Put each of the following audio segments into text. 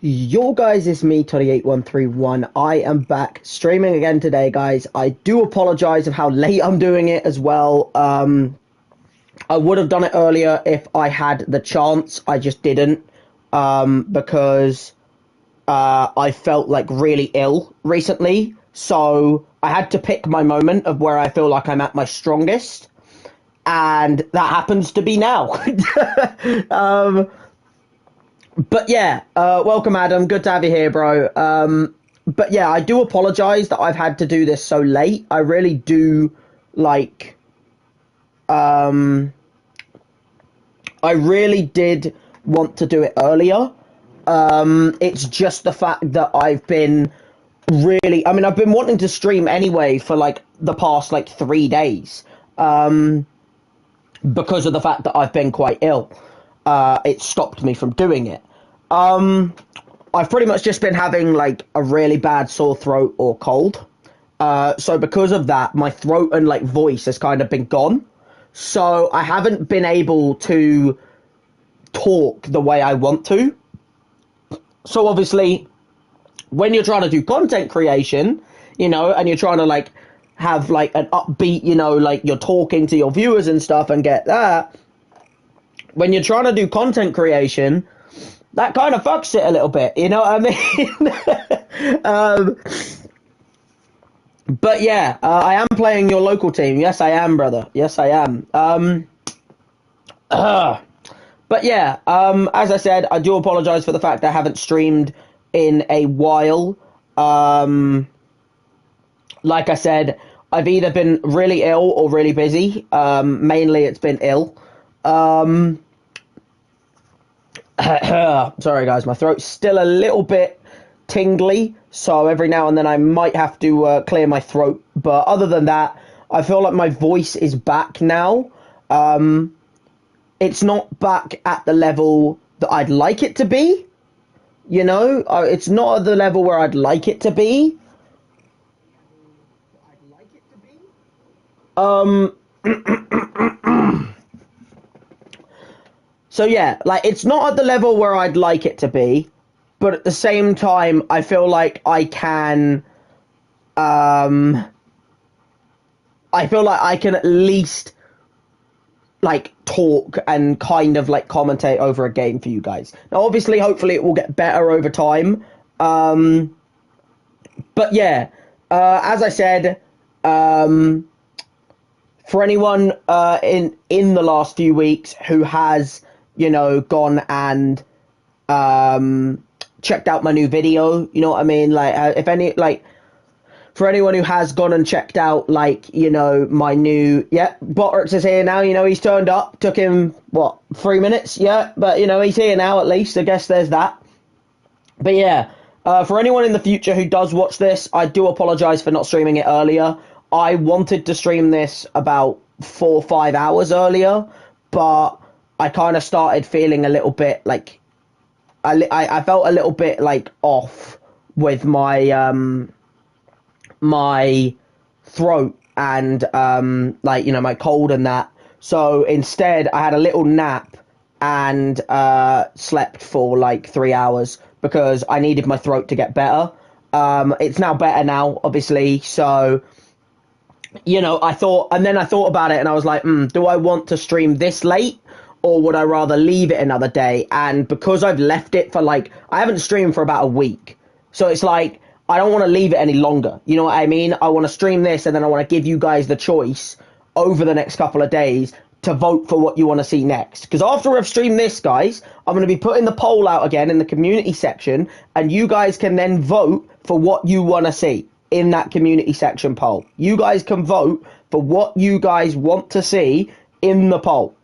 Yo guys, it's me, Toddy8131. I am back streaming again today, guys. I do apologize of how late I'm doing it as well. I would have done it earlier if I had the chance. I just didn't, because I felt like really ill recently. So I had to pick my moment of where I feel like I'm at my strongest, and that happens to be now. um, but yeah, welcome, Adam. Good to have you here, bro. But yeah, I do apologize that I've had to do this so late. I really do like. Um, I really did want to do it earlier. It's just the fact that I've been really. I mean, I've been wanting to stream anyway for like the past like 3 days. Because of the fact that I've been quite ill. It stopped me from doing it. I've pretty much just been having like a really bad sore throat or cold. So because of that, my throat and like voice has kind of been gone. So I haven't been able to talk the way I want to. So obviously, when you're trying to do content creation, and you're trying to like have like an upbeat, like you're talking to your viewers and stuff and get that. When you're trying to do content creation, that kind of fucks it a little bit, you know what I mean? But yeah, I am playing your local team. Yes, I am, brother. Yes, I am. But yeah, as I said, I do apologize for the fact I haven't streamed in a while. Like I said, I've either been really ill or really busy. Mainly it's been ill. Sorry guys, my throat's still a little bit tingly, so every now and then I might have to clear my throat. But other than that, I feel like my voice is back now. It's not back at the level that I'd like it to be. It's not at the level where I'd like it to be. Um, so yeah, like it's not at the level where I'd like it to be, but at the same time, I feel like I feel like I can at least like talk and kind of like commentate over a game for you guys. Now, obviously, hopefully it will get better over time. But yeah, as I said, for anyone in the last few weeks who has gone and checked out my new video, you know what I mean? Like, if any, like, for anyone who has gone and checked out, like, my new, yeah, Botterix is here now, he's turned up, took him, what, 3 minutes, yeah, but, he's here now at least, I guess there's that. But yeah, for anyone in the future who does watch this, I do apologize for not streaming it earlier. I wanted to stream this about 4 or 5 hours earlier, but I kind of started feeling a little bit like, I felt a little bit like off with my throat and like my cold and that. So instead I had a little nap and slept for like 3 hours because I needed my throat to get better. It's now better now, obviously. So I thought about it and I was like, do I want to stream this late or would I rather leave it another day? And because I've left it for like, I haven't streamed for about a week. So it's like, I don't want to leave it any longer. You know what I mean? I want to stream this and then I want to give you guys the choice over the next couple of days to vote for what you want to see next. Because after I've streamed this, guys, I'm going to be putting the poll out again in the community section and you guys can then vote for what you want to see in that community section poll. You guys can vote for what you guys want to see in the poll.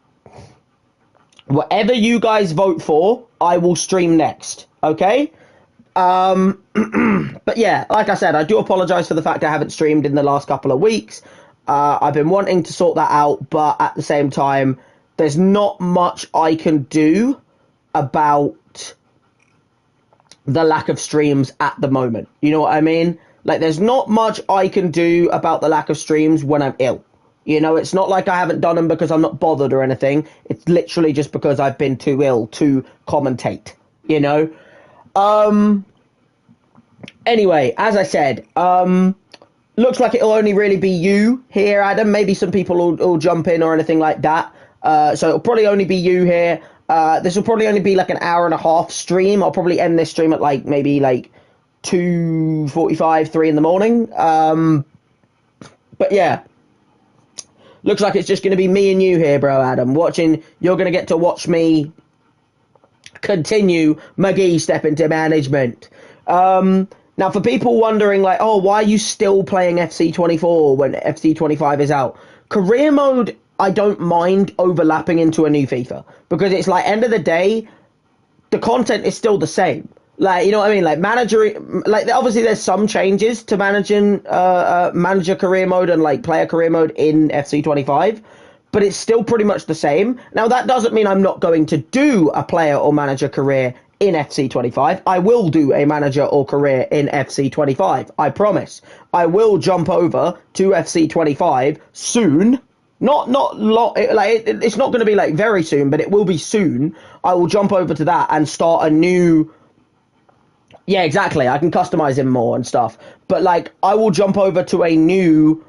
Whatever you guys vote for, I will stream next. Okay? But yeah, like I said, I do apologize for the fact I haven't streamed in the last couple of weeks. I've been wanting to sort that out, but at the same time, there's not much I can do about the lack of streams at the moment. You know what I mean? Like, there's not much I can do about the lack of streams when I'm ill. It's not like I haven't done them because I'm not bothered or anything. It's literally just because I've been too ill to commentate, Um, anyway, as I said, looks like it'll only really be you here, Adam. Maybe some people will jump in or anything like that. So it'll probably only be you here. This will probably only be like an hour and a half stream. I'll probably end this stream at like maybe like 2:45, 3 in the morning. But yeah, looks like it's just going to be me and you here, bro, Adam. Watching, you're going to get to watch me continue McGee step into management. Now, for people wondering, like, oh, why are you still playing FC24 when FC25 is out? Career mode, I don't mind overlapping into a new FIFA because it's like, end of the day, the content is still the same. Like, you know what I mean? Like, obviously there's some changes to managing, manager career mode and, like, player career mode in FC25, but it's still pretty much the same. Now, that doesn't mean I'm not going to do a player or manager career in FC25. I will do a manager or career in FC25. I promise. I will jump over to FC25 soon. Not like it's not going to be like very soon, but it will be soon. I will jump over to that and start a new. Yeah, exactly. I can customize him more and stuff. But like, I will jump over to a new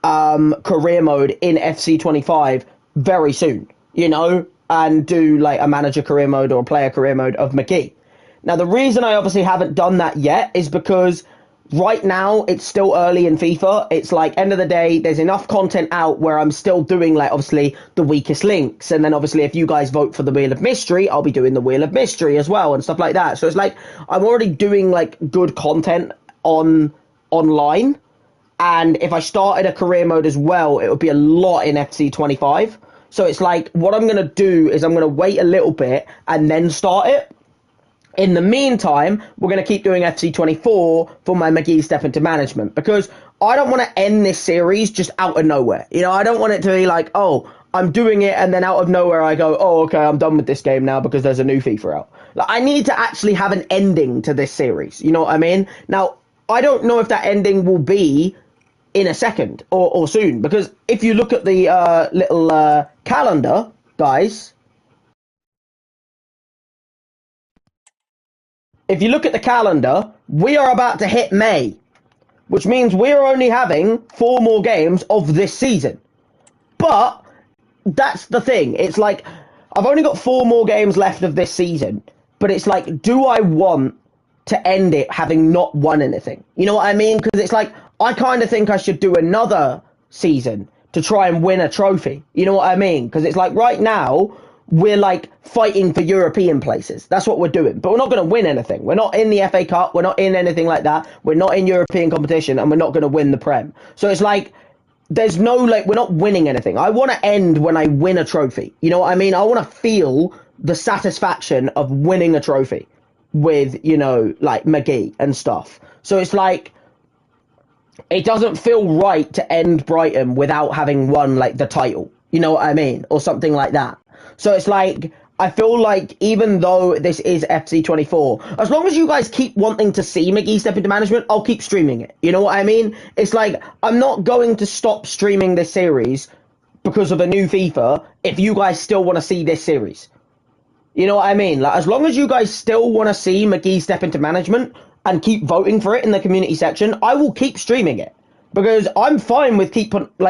career mode in FC25 very soon. You know. And do like a manager career mode or a player career mode of McGee. Now, the reason I obviously haven't done that yet is because right now it's still early in FIFA. It's like end of the day, there's enough content out where I'm still doing like obviously the weakest links. And then obviously if you guys vote for the Wheel of Mystery, I'll be doing the Wheel of Mystery as well and stuff like that. So it's like I'm already doing like good content online. And if I started a career mode as well, it would be a lot in FC25. So it's like, what I'm going to do is I'm going to wait a little bit and then start it. In the meantime, we're going to keep doing FC24 for my McGee step into management because I don't want to end this series just out of nowhere. You know, I don't want it to be like, oh, I'm doing it and then out of nowhere I go, oh, okay, I'm done with this game now because there's a new FIFA out. Like, I need to actually have an ending to this series. You know what I mean? Now, I don't know if that ending will be in a second or soon, because if you look at the little calendar, guys, if you look at the calendar, we are about to hit May, which means we're only having 4 more games of this season. But that's the thing. It's like, I've only got 4 more games left of this season, but it's like, do I want to end it having not won anything? You know what I mean? Because it's like, I kind of think I should do another season to try and win a trophy. You know what I mean? Because it's like right now, we're like fighting for European places. That's what we're doing. But we're not going to win anything. We're not in the FA Cup. We're not in anything like that. We're not in European competition and we're not going to win the Prem. So it's like, there's no, like, we're not winning anything. I want to end when I win a trophy. You know what I mean? I want to feel the satisfaction of winning a trophy with, you know, like McGee and stuff. So it's like, it doesn't feel right to end Brighton without having won like the title, you know what I mean, or something like that. So it's like, I feel like even though this is FC24, as long as you guys keep wanting to see McGee step into management, I'll keep streaming it. You know what I mean? It's like, I'm not going to stop streaming this series because of a new FIFA if you guys still want to see this series. You know what I mean? Like, as long as you guys still want to see McGee step into management and keep voting for it in the community section, I will keep streaming it because I'm fine with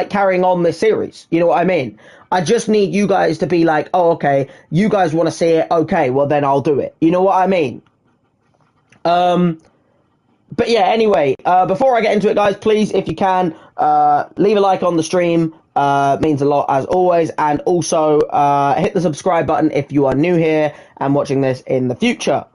carrying on this series. You know what I mean? I just need you guys to be like, oh, okay, you guys want to see it. Okay, well then I'll do it. You know what I mean? But yeah, anyway, before I get into it, guys, please, if you can, leave a like on the stream. Means a lot as always. And also, hit the subscribe button if you are new here and watching this in the future.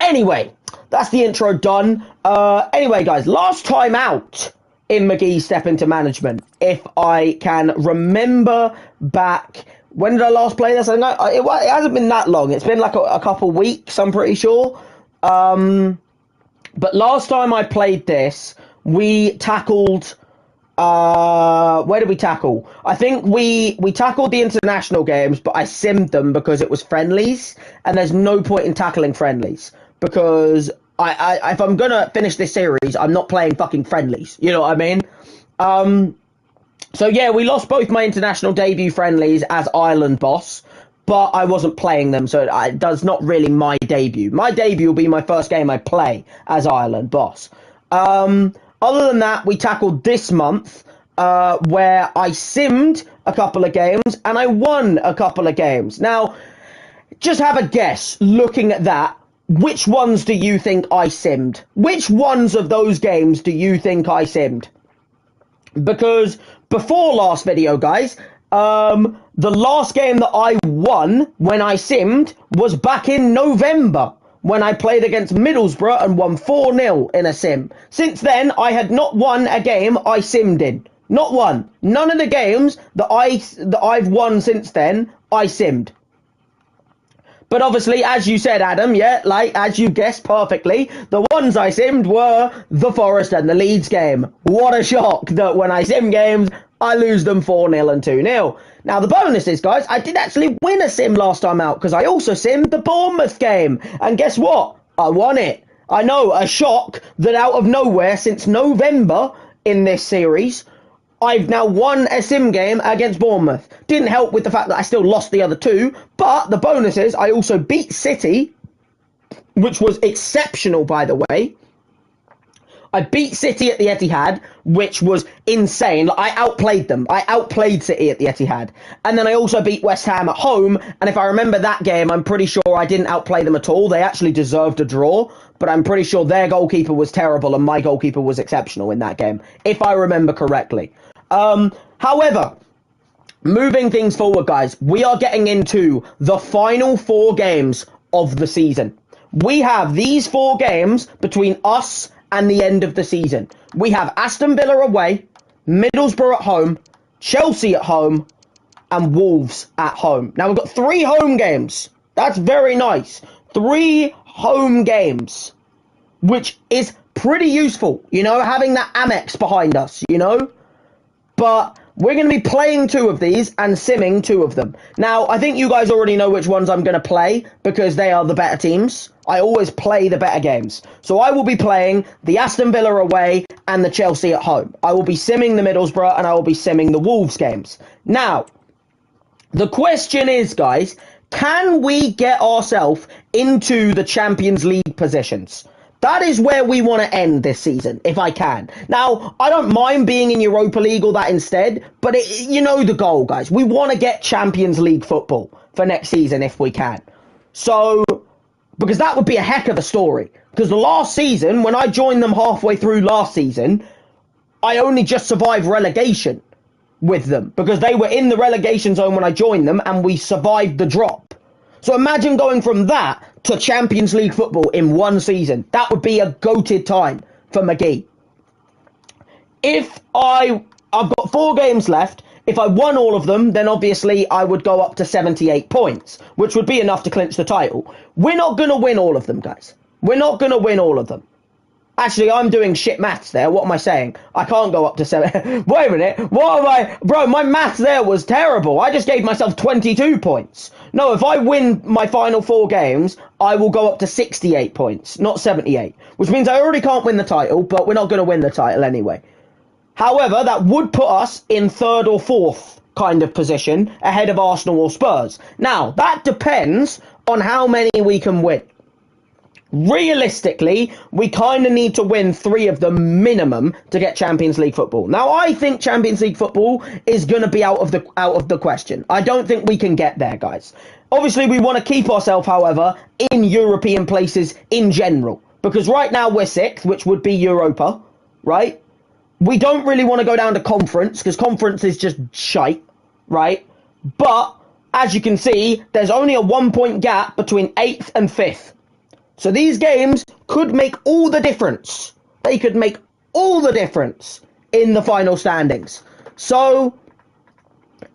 Anyway, that's the intro done. Anyway, guys, last time out in McGee Step Into Management, if I can remember back, when did I last play this? I know it hasn't been that long. It's been like a couple weeks, I'm pretty sure. But last time I played this, we tackled... where did we tackle? I think we tackled the international games, but I simmed them because it was friendlies, and there's no point in tackling friendlies because I if I'm gonna finish this series, I'm not playing fucking friendlies. You know what I mean? So yeah, we lost both my international debut friendlies as Ireland boss. but I wasn't playing them, so it does not really my debut. My debut will be my first game I play as Ireland boss. Other than that, we tackled this month, where I simmed a couple of games and I won a couple of games. Now, just have a guess, looking at that, which ones do you think I simmed? Which ones of those games do you think I simmed? Because before last video, guys, the last game that I won when I simmed was back in November, when I played against Middlesbrough and won 4-0 in a sim. Since then, I had not won a game I simmed in. Not one. None of the games that I've won since then, I simmed. But obviously, as you said, Adam, yeah, like, as you guessed perfectly, the ones I simmed were the Forest and the Leeds game. What a shock that when I sim games, I lose them 4-0 and 2-0. Now, the bonus is, guys, I did actually win a sim last time out, because I also simmed the Bournemouth game. And guess what? I won it. I know, a shock that out of nowhere, since November in this series, I've now won a sim game against Bournemouth. Didn't help with the fact that I still lost the other two, but the bonus is I also beat City, which was exceptional, by the way. I beat City at the Etihad, which was insane. I outplayed them. I outplayed City at the Etihad. And then I also beat West Ham at home, and if I remember that game, I'm pretty sure I didn't outplay them at all. They actually deserved a draw, but I'm pretty sure their goalkeeper was terrible and my goalkeeper was exceptional in that game, if I remember correctly. However, moving things forward, guys, we are getting into the final 4 games of the season. We have these 4 games between us and the end of the season. We have Aston Villa away, Middlesbrough at home, Chelsea at home, and Wolves at home. Now, we've got 3 home games. That's very nice. 3 home games, which is pretty useful, you know, having that Amex behind us, you know. But we're going to be playing 2 of these and simming 2 of them. Now, I think you guys already know which ones I'm going to play because they are the better teams. I always play the better games. So I will be playing the Aston Villa away and the Chelsea at home. I will be simming the Middlesbrough and I will be simming the Wolves games. Now, the question is, guys, can we get ourselves into the Champions League positions? That is where we want to end this season, if I can. Now, I don't mind being in Europa League or that instead, but you know the goal, guys. We want to get Champions League football for next season if we can. So, because that would be a heck of a story. Because the last season, when I joined them halfway through last season, I only just survived relegation with them. Because they were in the relegation zone when I joined them, and we survived the drop. So imagine going from that to Champions League football in one season. That would be a goated time for McGee. I've got 4 games left. If I won all of them, then obviously I would go up to 78 points, which would be enough to clinch the title. We're not going to win all of them, guys. We're not going to win all of them. Actually, I'm doing shit maths there. What am I saying? I can't go up to 7. Wait a minute. What am I? Bro, my maths there was terrible. I just gave myself 22 points. No, if I win my final 4 games, I will go up to 68 points, not 78. Which means I already can't win the title, but we're not going to win the title anyway. However, that would put us in 3rd or 4th kind of position ahead of Arsenal or Spurs. Now, that depends on how many we can win. Realistically, we kind of need to win 3 of them minimum to get Champions League football. Now, I think Champions League football is going to be out of the question. I don't think we can get there, guys. Obviously, we want to keep ourselves, however, in European places in general. Because right now we're 6th, which would be Europa, right? We don't really want to go down to conference, because conference is just shite, right? But, as you can see, there's only a 1-point gap between 8th and 5th. So these games could make all the difference. They could make all the difference in the final standings. So,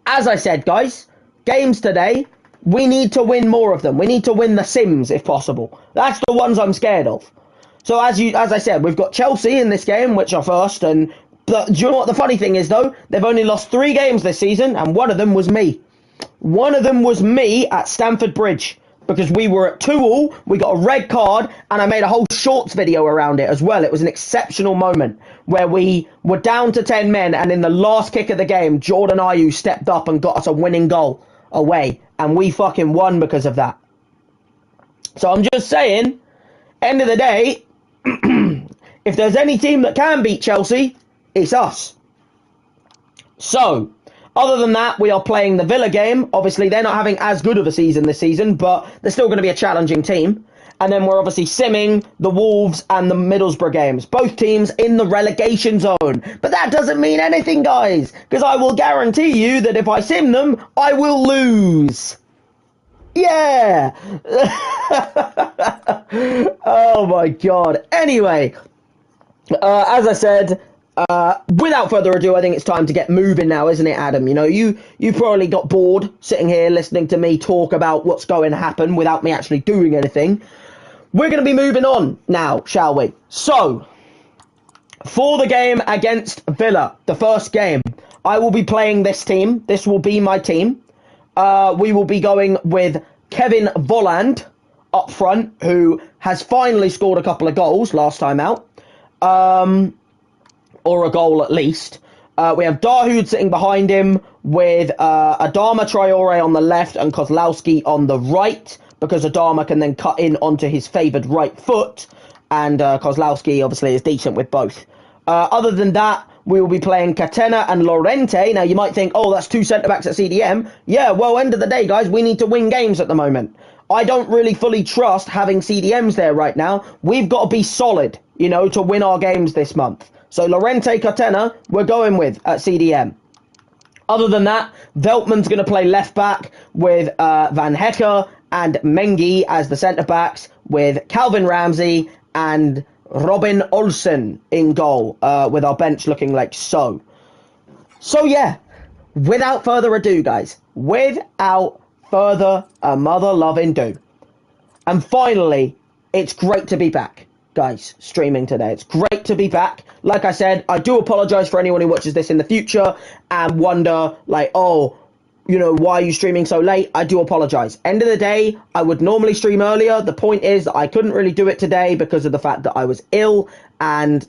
as I said, guys, games today, we need to win more of them. We need to win the Sims, if possible. That's the ones I'm scared of. So, as I said, we've got Chelsea in this game, which are first. But do you know what the funny thing is, though? They've only lost 3 games this season, and one of them was me. One of them was me at Stamford Bridge. Because we were at 2-2, we got a red card, and I made a whole shorts video around it as well. It was an exceptional moment where we were down to 10 men, and in the last kick of the game, Jordan Ayew stepped up and got us a winning goal. away, and we fucking won because of that. So I'm just saying, end of the day, if there's any team that can beat Chelsea, it's us. So, other than that, we are playing the Villa game. Obviously, they're not having as good of a season this season, but they're still going to be a challenging team. And then we're obviously simming the Wolves and the Middlesbrough games. Both teams in the relegation zone. But that doesn't mean anything, guys. Because I will guarantee you that if I sim them, I will lose. Yeah. Oh, my God. Anyway, as I said, without further ado, I think it's time to get moving now, isn't it, Adam? You know, you probably got bored sitting here listening to me talk about what's going to happen without me actually doing anything. We're going to be moving on now, shall we? So, for the game against Villa, the first game, I will be playing this team. This will be my team. We will be going with Kevin Volland up front, who has finally scored a couple of goals last time out. Or a goal at least. We have Dahoud sitting behind him with Adama Traore on the left and Kozlowski on the right, because Adama can then cut in onto his favoured right foot, and Kozlowski obviously is decent with both. Other than that, we will be playing Catena and Llorente. Now, you might think, oh, that's two centre-backs at CDM. Yeah, well, end of the day, guys, we need to win games at the moment. I don't really fully trust having CDMs there right now. We've got to be solid, you know, to win our games this month. So Llorente, Catena, we're going with at CDM. Other than that, Veltman's going to play left-back with Van Hecker and Mengi as the centre-backs, with Calvin Ramsey and Robin Olsen in goal, with our bench looking like so. So, yeah, without further ado, guys, without further mother-loving ado. And finally, it's great to be back, guys, streaming today. It's great to be back. Like I said, I do apologise for anyone who watches this in the future and wonder, like, oh, you know, why are you streaming so late? I do apologise. End of the day, I would normally stream earlier. The point is that I couldn't really do it today because of the fact that I was ill, and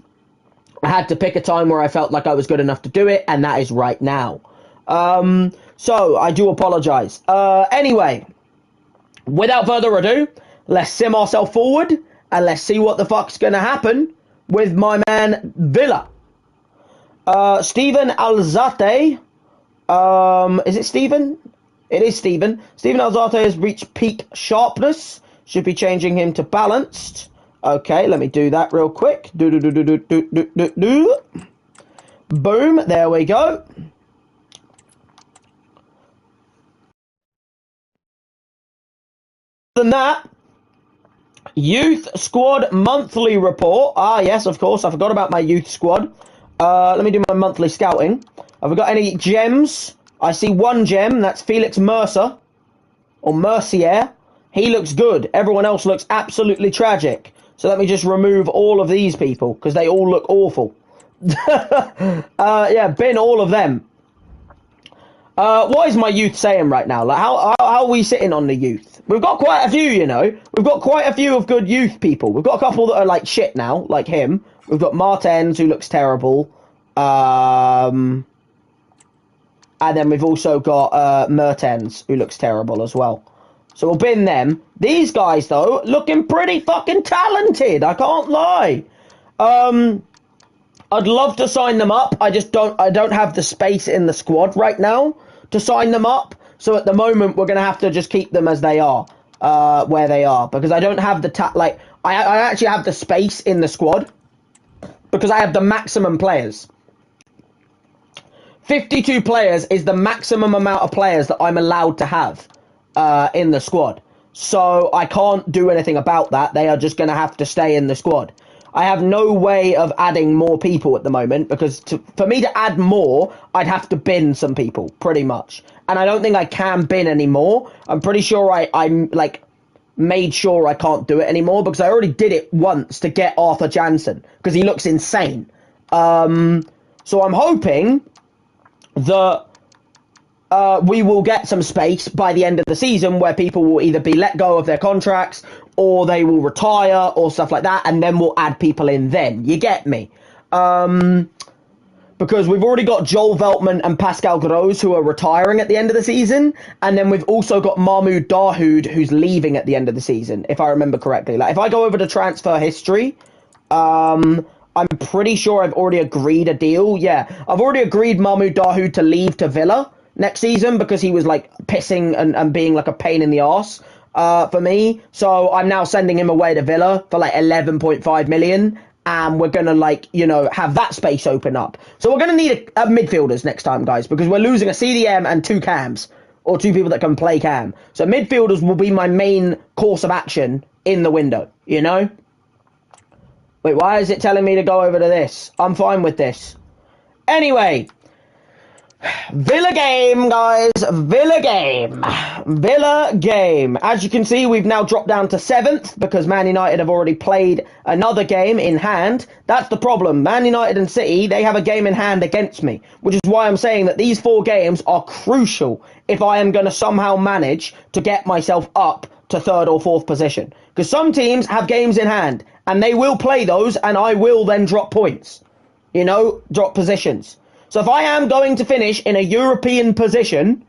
I had to pick a time where I felt like I was good enough to do it, and that is right now. So I do apologise. Anyway, without further ado, let's sim ourselves forward and let's see what the fuck's going to happen with my man Villa. Steven Alzate. Is it Steven? It is Steven. Steven Alzate has reached peak sharpness. Should be changing him to balanced. Okay, let me do that real quick. Boom, there we go. Than that, youth squad monthly report. Ah, yes, of course. I forgot about my youth squad. Let me do my monthly scouting. Have we got any gems? I see one gem. That's Felix Mercer. Or Mercier. He looks good. Everyone else looks absolutely tragic. So let me just remove all of these people, because they all look awful. Yeah, bin all of them. What is my youth saying right now? Like, how are we sitting on the youth? We've got quite a few, you know. We've got quite a few of good youth people. We've got a couple that are like shit now, like him. We've got Martens, who looks terrible. And then we've also got Mertens, who looks terrible as well. So we'll bin them. These guys, though, looking pretty fucking talented. I can't lie. I'd love to sign them up. I don't have the space in the squad right now to sign them up. So at the moment, we're going to have to just keep them as they are, where they are. Because I don't have the I actually have the space in the squad. Because I have the maximum players. 52 players is the maximum amount of players that I'm allowed to have in the squad. So I can't do anything about that. They are just going to have to stay in the squad. I have no way of adding more people at the moment, because for me to add more, I'd have to bin some people, pretty much. And I don't think I can bin anymore. I'm pretty sure I'm like made sure I can't do it anymore, because I already did it once to get Arthur Jansen, because he looks insane. So I'm hoping that we will get some space by the end of the season where people will either be let go of their contracts or they will retire or stuff like that, and then we'll add people in then. You get me? But because we've already got Joel Veltman and Pascal Gross who are retiring at the end of the season, and then we've also got Mahmoud Dahoud who's leaving at the end of the season, if I remember correctly. Like, if I go over to transfer history, I'm pretty sure I've already agreed a deal. Yeah, I've already agreed Mahmoud Dahoud to leave to Villa next season because he was like pissing and being like a pain in the arse for me. So I'm now sending him away to Villa for like 11.5 million. And we're going to, like, you know, have that space open up. So we're going to need a midfielders next time, guys, because we're losing a CDM and two cams, or two people that can play cam. So midfielders will be my main course of action in the window, you know? Wait, why is it telling me to go over to this? I'm fine with this. Anyway, Villa game, guys. Villa game. Villa game. As you can see, we've now dropped down to 7th because Man United have already played another game in hand. That's the problem. Man United and City, they have a game in hand against me, which is why I'm saying that these 4 games are crucial if I am going to somehow manage to get myself up to 3rd or 4th position. Because some teams have games in hand, and they will play those, and I will then drop points. You know, drop positions. So if I am going to finish in a European position,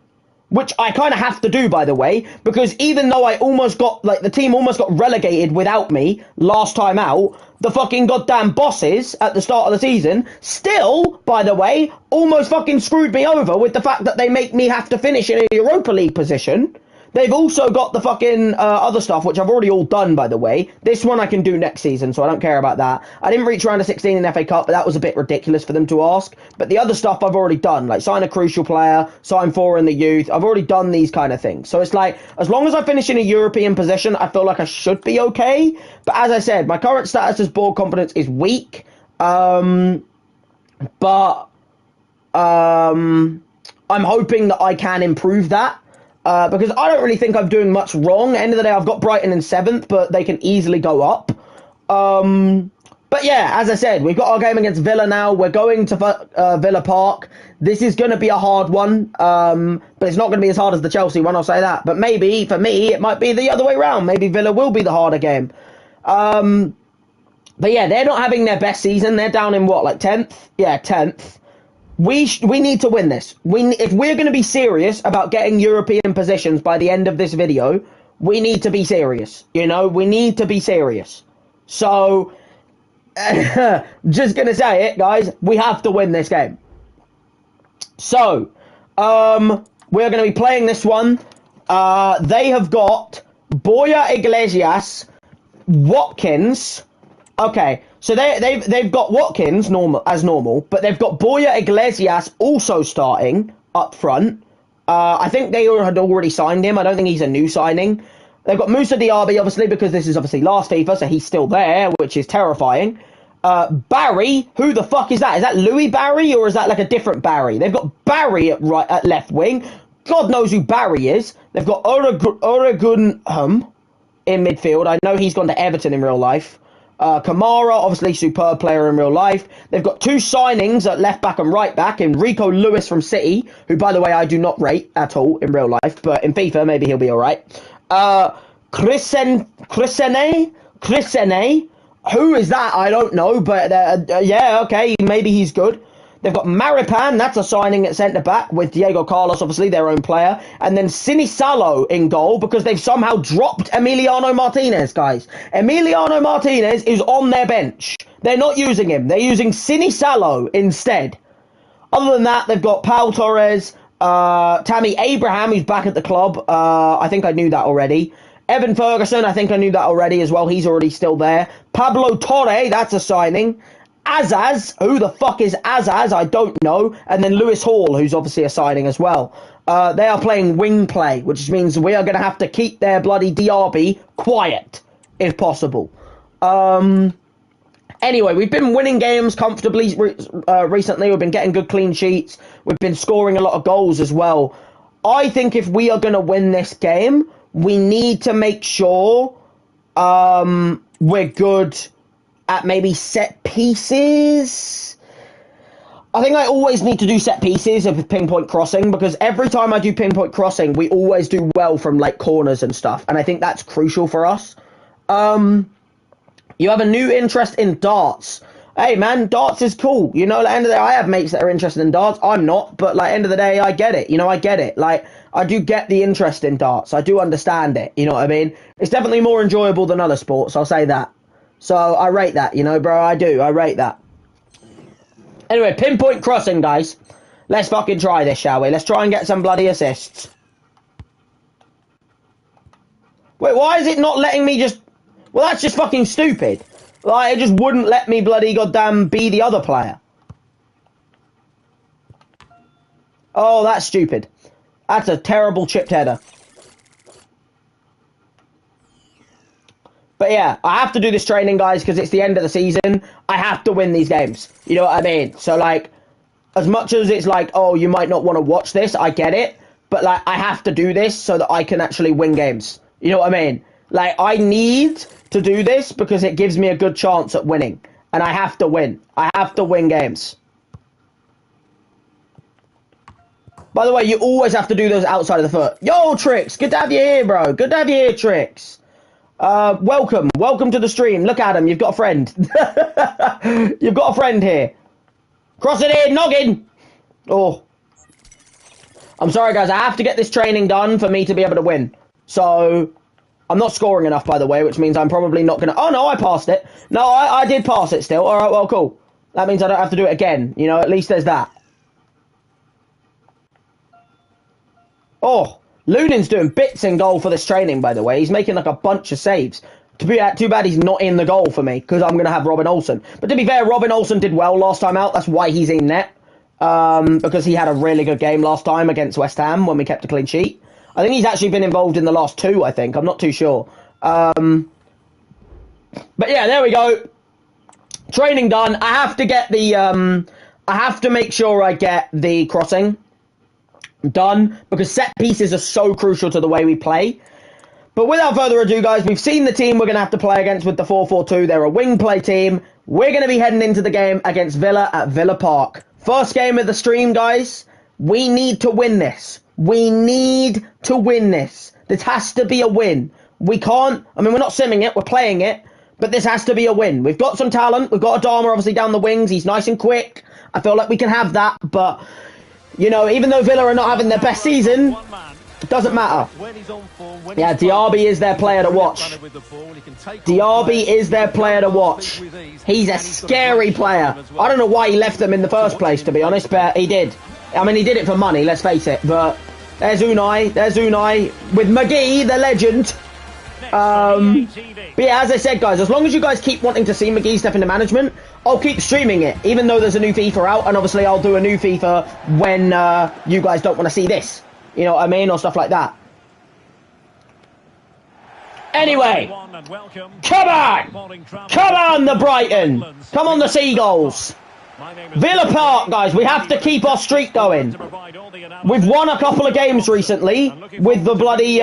which I kind of have to do, by the way, because even though I almost got, like, the team almost got relegated without me last time out, the fucking goddamn bosses at the start of the season still, by the way, almost fucking screwed me over with the fact that they make me have to finish in a Europa League position. They've also got the fucking other stuff, which I've already all done, by the way. This one I can do next season, so I don't care about that. I didn't reach round of 16 in FA Cup, but that was a bit ridiculous for them to ask. But the other stuff I've already done, like sign a crucial player, sign 4 in the youth. I've already done these kind of things. So it's like, as long as I finish in a European position, I feel like I should be okay. But as I said, my current status as ball confidence is weak. I'm hoping that I can improve that. Because I don't really think I'm doing much wrong. End of the day, I've got Brighton in 7th, but they can easily go up. But yeah, as I said, we've got our game against Villa now. We're going to Villa Park. This is going to be a hard one, but it's not going to be as hard as the Chelsea one, I'll say that. But maybe, for me, it might be the other way around. Maybe Villa will be the harder game. But yeah, they're not having their best season. They're down in what, like 10th? Yeah, 10th. We need to win this. If we're going to be serious about getting European positions by the end of this video, we need to be serious. You know, we need to be serious. So, just going to say it, guys. We have to win this game. So, we're going to be playing this one. They have got Boya Iglesias, Watkins. Okay, so they've got Watkins as normal, but they've got Boya Iglesias also starting up front. I think they had already signed him. I don't think he's a new signing. They've got Moussa Diaby, obviously, because this is obviously last FIFA, so he's still there, which is terrifying. Barry, who the fuck is that? Is that Louis Barry, or is that like a different Barry? They've got Barry at left wing. God knows who Barry is. They've got Oregun in midfield. I know he's gone to Everton in real life. Kamara, obviously superb player in real life. They've got 2 signings at left back and right back. Enrico Lewis from City, who, by the way, I do not rate at all in real life, but in FIFA, maybe he'll be all right. Chrisene, who is that? I don't know, but yeah, okay, maybe he's good. They've got Maripan, that's a signing at centre-back, with Diego Carlos, obviously, their own player. And then Sinisalo in goal, because they've somehow dropped Emiliano Martinez, guys. Emiliano Martinez is on their bench. They're not using him. They're using Sinisalo instead. Other than that, they've got Pau Torres, Tammy Abraham, who's back at the club. I think I knew that already. Evan Ferguson, I think I knew that already as well. He's already still there. Pablo Torre, that's a signing. Azaz, who the fuck is Azaz? I don't know. And then Lewis Hall, who's obviously a signing as well. They are playing wing play, which means we are going to have to keep their bloody DRB quiet, if possible. Anyway, we've been winning games comfortably recently. We've been getting good clean sheets. We've been scoring a lot of goals as well. I think if we are going to win this game, we need to make sure we're good at maybe set pieces. I think I always need to do set pieces of pinpoint crossing, because every time I do pinpoint crossing, we always do well from like corners and stuff. And I think that's crucial for us. You have a new interest in darts. Hey man, darts is cool. You know, at the end of the day, I have mates that are interested in darts. I'm not, but like end of the day, I get it. You know, I get it. Like I do get the interest in darts. I do understand it. You know what I mean? It's definitely more enjoyable than other sports. I'll say that. So I rate that. You know, bro, I do. I rate that. Anyway, pinpoint crossing, guys. Let's fucking try this, shall we? Let's try and get some bloody assists. Wait, why is it not letting me just... Well, that's just fucking stupid. Like, it just wouldn't let me bloody goddamn be the other player. Oh, that's stupid. That's a terrible chipped header. But yeah, I have to do this training, guys, because it's the end of the season. I have to win these games. You know what I mean? So, like, as much as it's like, oh, you might not want to watch this, I get it. But, like, I have to do this so that I can actually win games. You know what I mean? Like, I need to do this because it gives me a good chance at winning. And I have to win. I have to win games. By the way, you always have to do those outside of the foot. Yo, Trix, good to have you here, bro. Good to have you here, Trix. Welcome to the stream. Look at him, you've got a friend. You've got a friend here. Cross it in, noggin. Oh. I'm sorry, guys, I have to get this training done for me to be able to win. So, I'm not scoring enough, by the way, which means I'm probably not going to... Oh, no, I passed it. No, I did pass it still. All right, well, cool. That means I don't have to do it again. You know, at least there's that. Oh, Lunin's doing bits in goal for this training, by the way. He's making like a bunch of saves. Too bad he's not in the goal for me, because I'm going to have Robin Olsen. But to be fair, Robin Olsen did well last time out. That's why he's in net. Because he had a really good game last time against West Ham when we kept a clean sheet. I think he's actually been involved in the last two, I think. I'm not too sure. But yeah, there we go. Training done. I have to get the... I have to make sure I get the crossing done, because set pieces are so crucial to the way we play. But without further ado, guys, we've seen the team we're going to have to play against with the 4-4-2. They're a wing play team. We're going to be heading into the game against Villa at Villa Park. First game of the stream, guys. We need to win this. We need to win this. This has to be a win. We can't... I mean, we're not simming it. We're playing it. But this has to be a win. We've got some talent. We've got Adama, obviously, down the wings. He's nice and quick. I feel like we can have that. But, you know, even though Villa are not having their best season, it doesn't matter. Yeah, Diaby is their player to watch. Diaby is their player to watch. He's a scary player. I don't know why he left them in the first place, to be honest, but he did. I mean, he did it for money, let's face it. But there's Unai. There's Unai with McGee, the legend. But yeah, as I said, guys, as long as you guys keep wanting to see McGee step into management, I'll keep streaming it, even though there's a new FIFA out. And obviously, I'll do a new FIFA when you guys don't want to see this. You know what I mean? Or stuff like that. Anyway, come on! Come on, the Brighton! Come on, the Seagulls! Villa Park, guys, we have to keep our streak going. We've won a couple of games recently with the bloody,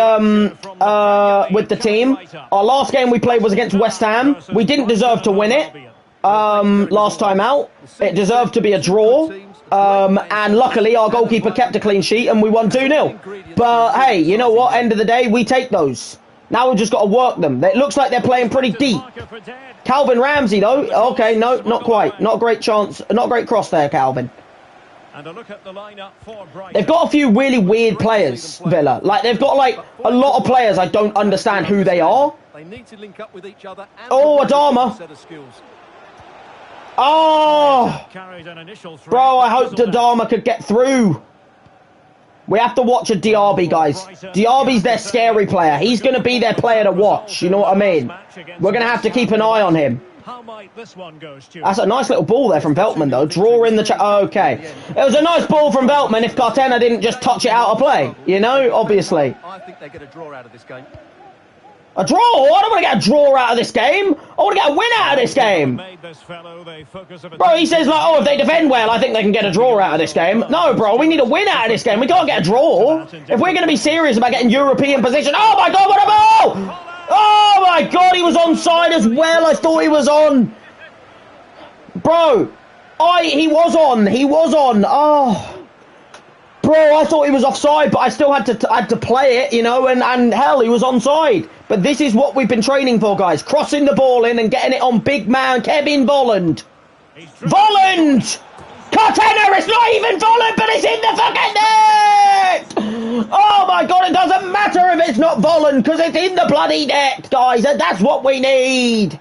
with the team. Our last game we played was against West Ham. We didn't deserve to win it last time out. It deserved to be a draw. And luckily our goalkeeper kept a clean sheet and we won 2-0. But hey, you know what? End of the day, we take those. Now we've just got to work them. It looks like they're playing pretty deep. Calvin Ramsey, though. Okay, no, not quite. Not a great chance. Not a great cross there, Calvin. They've got a few really weird players, Villa. Like, they've got, like, a lot of players I don't understand who they are. Oh, Adama. Oh! Bro, I hope Adama could get through. We have to watch a Diaby, guys. Diaby's their scary player. He's going to be their player to watch. You know what I mean? We're going to have to keep an eye on him. That's a nice little ball there from Veltman, though. Draw in the... okay. It was a nice ball from Veltman if Cartena didn't just touch it out of play. You know, obviously. I think they get a draw out of this game. A draw? I don't want to get a draw out of this game. I want to get a win out of this game. Bro, he says, like, oh, if they defend well, I think they can get a draw out of this game. No, bro, we need a win out of this game. We can't get a draw. If we're going to be serious about getting European position... Oh, my God, what a ball! Oh, my God, he was onside as well. I thought he was on. Bro, he was on. He was on. Oh... Bro, I thought he was offside, but I still had to play it, you know, and hell, he was onside. But this is what we've been training for, guys. Crossing the ball in and getting it on big man Kevin Volland. Volland! Cartena, it's not even Volland, but it's in the fucking net! Oh my god, it doesn't matter if it's not Volland, because it's in the bloody net, guys, and that's what we need.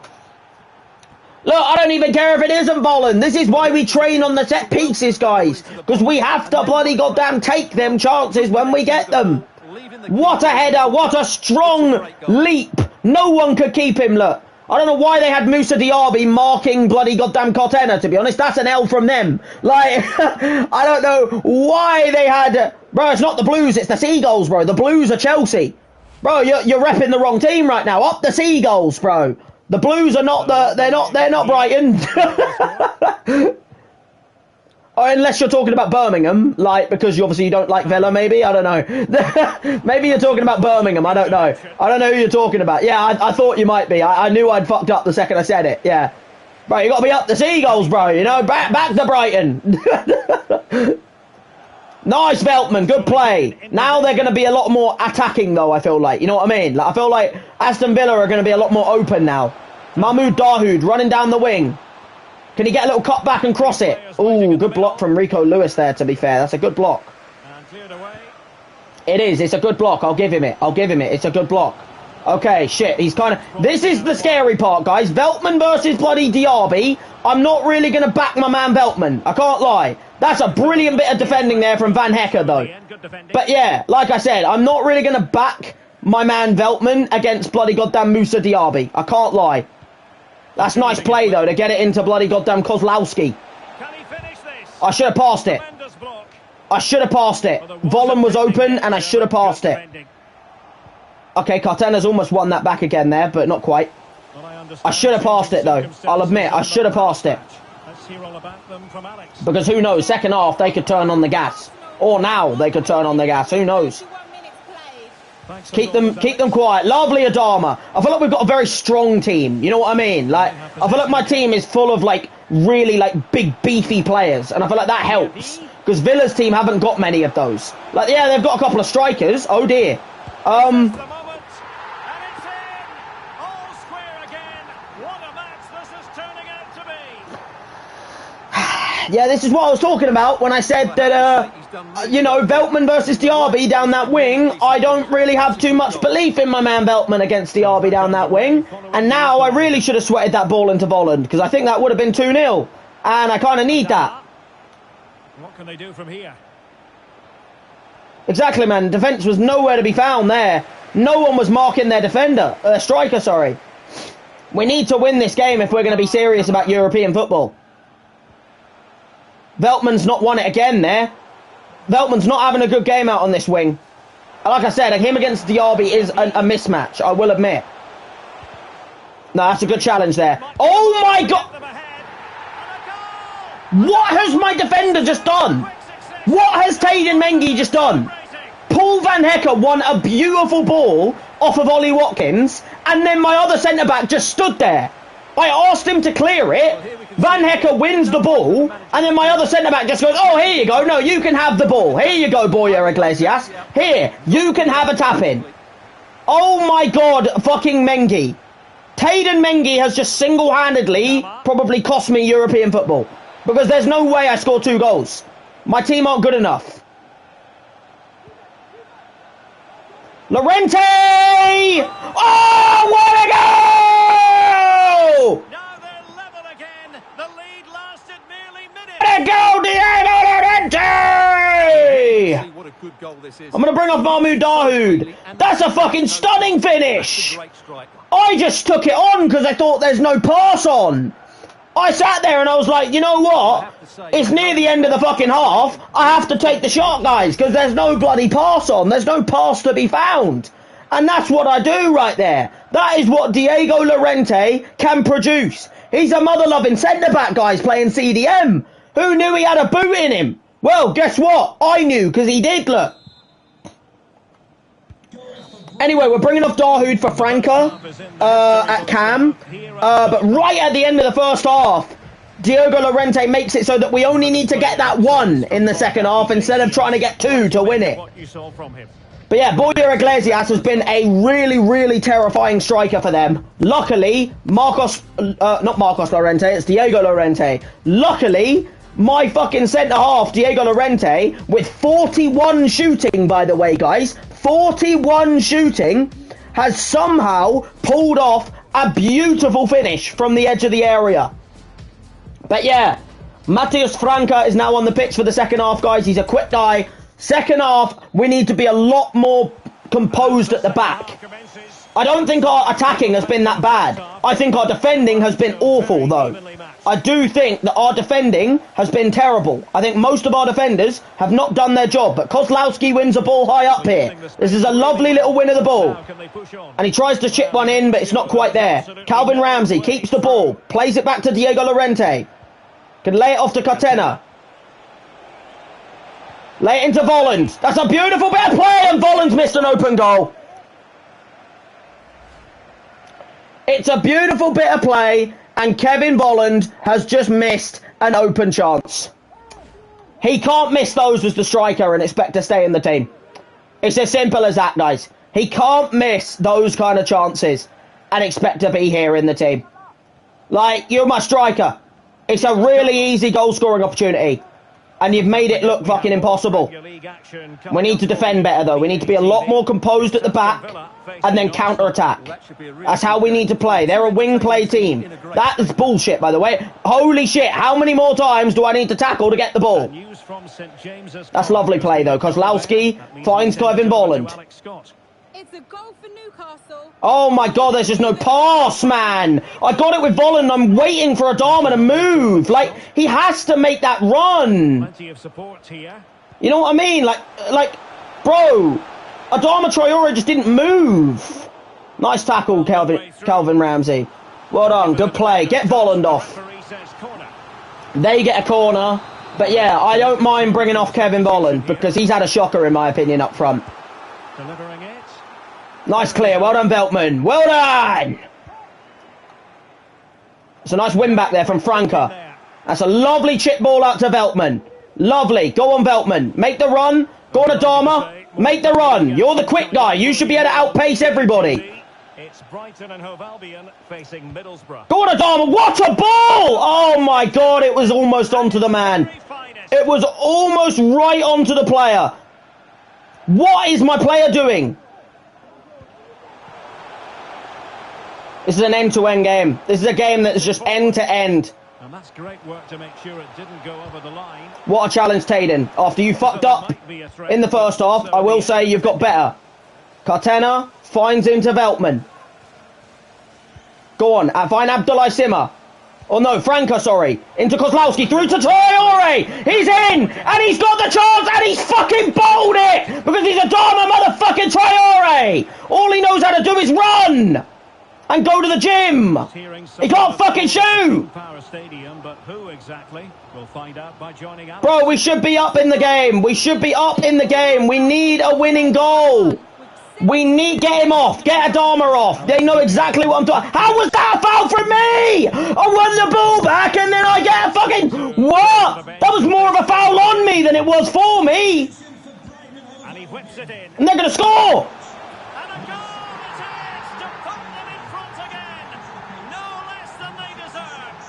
Look, I don't even care if it isn't Volland. This is why we train on the set pieces, guys, because we have to bloody goddamn take them chances when we get them. What a header, what a strong leap. No one could keep him, look. I don't know why they had Moussa Diaby marking bloody goddamn Cartena, to be honest. That's an L from them. Like, I don't know why they had... Bro, it's not the Blues, it's the Seagulls, bro. The Blues are Chelsea. Bro, you're repping the wrong team right now. Up the Seagulls, bro. The Blues are not the... They're not Brighton. Or unless you're talking about Birmingham, like, because you don't like Villa, maybe? I don't know. Maybe you're talking about Birmingham, I don't know. I don't know who you're talking about. Yeah, I thought you might be. I knew I'd fucked up the second I said it, yeah. Bro, you got to be up the Seagulls, bro, you know? Back to Brighton. Nice, Veltman, good play. Now they're going to be a lot more attacking, though, I feel like. You know what I mean? Like, I feel like Aston Villa are going to be a lot more open now. Mahmoud Dahoud running down the wing. Can he get a little cut back and cross it? Ooh, good block from Rico Lewis there, to be fair. That's a good block. It is. It's a good block. I'll give him it. It's a good block. Okay, shit. He's kind of... This is the scary part, guys. Veltman versus bloody Diaby. I'm not really going to back my man Veltman. I can't lie. That's a brilliant bit of defending there from Van Hecker, though. But yeah, like I said, I'm not really going to back my man Veltman against bloody goddamn Moussa Diaby. I can't lie. That's nice play, though, to get it into bloody goddamn Kozlowski. I should have passed it. Volland was open, and I should have passed it. Okay, Cartena's almost won that back again there, but not quite. I should have passed it, though. I'll admit, I should have passed it. Because who knows, second half, they could turn on the gas. Or now, they could turn on the gas. Who knows? Keep them quiet. Lovely Adama. I feel like we've got a very strong team. You know what I mean? Like, I feel like my team is full of, like, really, like, big, beefy players. And I feel like that helps. Because Villa's team haven't got many of those. Like, yeah, they've got a couple of strikers. Oh, dear. Yeah, this is what I was talking about when I said that, you know, Veltman versus Diaby down that wing. I don't really have too much belief in my man Veltman against Diaby down that wing. And now I really should have sweated that ball into Volland, because I think that would have been 2-0. And I kind of need that. What can they do from here? Exactly, man. Defence was nowhere to be found there. No one was marking their defender. Striker, sorry. We need to win this game if we're going to be serious about European football. Veltman's not won it again there. Veltman's not having a good game out on this wing. Like I said, him against Diaby is a mismatch, I will admit. No, that's a good challenge there. Oh my god! What has my defender just done? What has Tayden Mengi just done? Paul Van Hecker won a beautiful ball off of Ollie Watkins, and then my other centre-back just stood there. I asked him to clear it, Van Hecker wins the ball, and then my other centre-back just goes, oh, here you go, no, you can have the ball. Here you go, Boyer Iglesias. Here, you can have a tap-in. Oh my god, fucking Mengi. Tayden Mengi has just single-handedly probably cost me European football. Because there's no way I score 2 goals. My team aren't good enough. Llorente! Oh, what a goal! Now they're level again. The lead lasted nearly minutes. What a goal, Diego Llorente! What a good goal this is. I'm going to bring off Mahmoud Dahoud. That's a fucking stunning finish. I just took it on because I thought there's no pass on. I sat there and I was like, you know what? It's near the end of the fucking half. I have to take the shot, guys, because there's no bloody pass on. There's no pass to be found. And that's what I do right there. That is what Diego Llorente can produce. He's a mother-loving centre-back, guys, playing CDM. Who knew he had a boot in him? Well, guess what? I knew, because he did, look. Anyway, we're bringing off Dahoud for Franca at Cam. But right at the end of the first half, Diego Llorente makes it so that we only need to get that 1 in the second half instead of trying to get 2 to win it. But yeah, Borja Iglesias has been a really, really terrifying striker for them. Luckily, not Marcos Llorente, it's Diego Llorente. Luckily, my fucking centre-half, Diego Llorente, with 41 shooting, by the way, guys, 41 shooting, has somehow pulled off a beautiful finish from the edge of the area. But yeah, Matheus Franca is now on the pitch for the second half, guys. He's a quick guy. Second half, we need to be a lot more composed at the back. I don't think our attacking has been that bad. I think our defending has been awful, though. I do think that our defending has been terrible. I think most of our defenders have not done their job, but Kozlowski wins the ball high up here. This is a lovely little win of the ball. And he tries to chip one in, but it's not quite there. Calvin Ramsey keeps the ball, plays it back to Diego Llorente. Can lay it off to Catena. Lay it into Volland. That's a beautiful bit of play, and Volland's missed an open goal. It's a beautiful bit of play, and Kevin Volland has just missed an open chance. He can't miss those as the striker and expect to stay in the team. It's as simple as that, guys. He can't miss those kind of chances and expect to be here in the team. Like, you're my striker. It's a really easy goal-scoring opportunity. And you've made it look fucking impossible. We need to defend better, though. We need to be a lot more composed at the back and then counter-attack. That's how we need to play. They're a wing play team. That is bullshit, by the way. Holy shit, how many more times do I need to tackle to get the ball? That's lovely play, though. Kozlowski finds Kevin Volland. It's a goal for Newcastle. Oh my god, there's just no pass, man. I got it with Volland. I'm waiting for Adama to move. Like, he has to make that run. Plenty of support here. You know what I mean? Like, bro, Adama Traore just didn't move. Nice tackle, Calvin Ramsey. Well done, good play. Get Volland off. They get a corner. But yeah, I don't mind bringing off Kevin Volland because he's had a shocker, in my opinion, up front. Delivering it. Nice clear. Well done, Veltman. Well done! It's a nice win back there from Franca. That's a lovely chip ball out to Veltman. Lovely. Go on, Veltman. Make the run. Go on, Adama. Make the run. You're the quick guy. You should be able to outpace everybody. It's Brighton and Hove Albion facing Middlesbrough. Go on, Adama. What a ball! Oh, my God. It was almost onto the man. It was almost right onto the player. What is my player doing? This is an end-to-end game. This is a game that is just end-to-end. And that's great work to make sure it didn't go over the line. What a challenge, Tayden. After you fucked up in the first half, I will say you've got better. Cartena finds into Veltman. Go on, find Abdoulaye Simmer. Oh no, Franca, sorry. Into Kozlowski, through to Traore! He's in! And he's got the chance, and he's fucking bowled it! Because he's a Dharma motherfucking Traore! All he knows how to do is run! And go to the gym! He can't fucking shoot! Bro, we should be up in the game. We should be up in the game. We need a winning goal. We need... Get him off. Get Adama off. They know exactly what I'm talking... How was that a foul from me? I run the ball back and then I get a fucking... What? That was more of a foul on me than it was for me. And he whips it in. And they're going to score.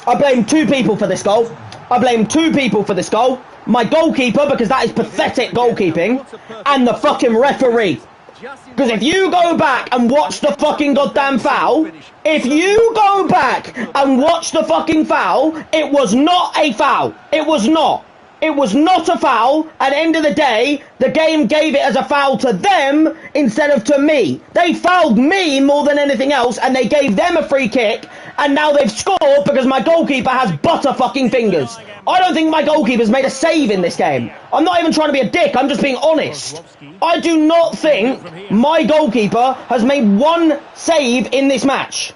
I blame two people for this goal. I blame two people for this goal. My goalkeeper, because that is pathetic goalkeeping, and the fucking referee. Because if you go back and watch the fucking goddamn foul, if you go back and watch the fucking foul, it was not a foul. It was not. It was not a foul. At the end of the day, the game gave it as a foul to them instead of to me. They fouled me more than anything else, and they gave them a free kick, and now they've scored because my goalkeeper has butter fucking fingers. I don't think my goalkeeper's made a save in this game. I'm not even trying to be a dick, I'm just being honest. I do not think my goalkeeper has made one save in this match.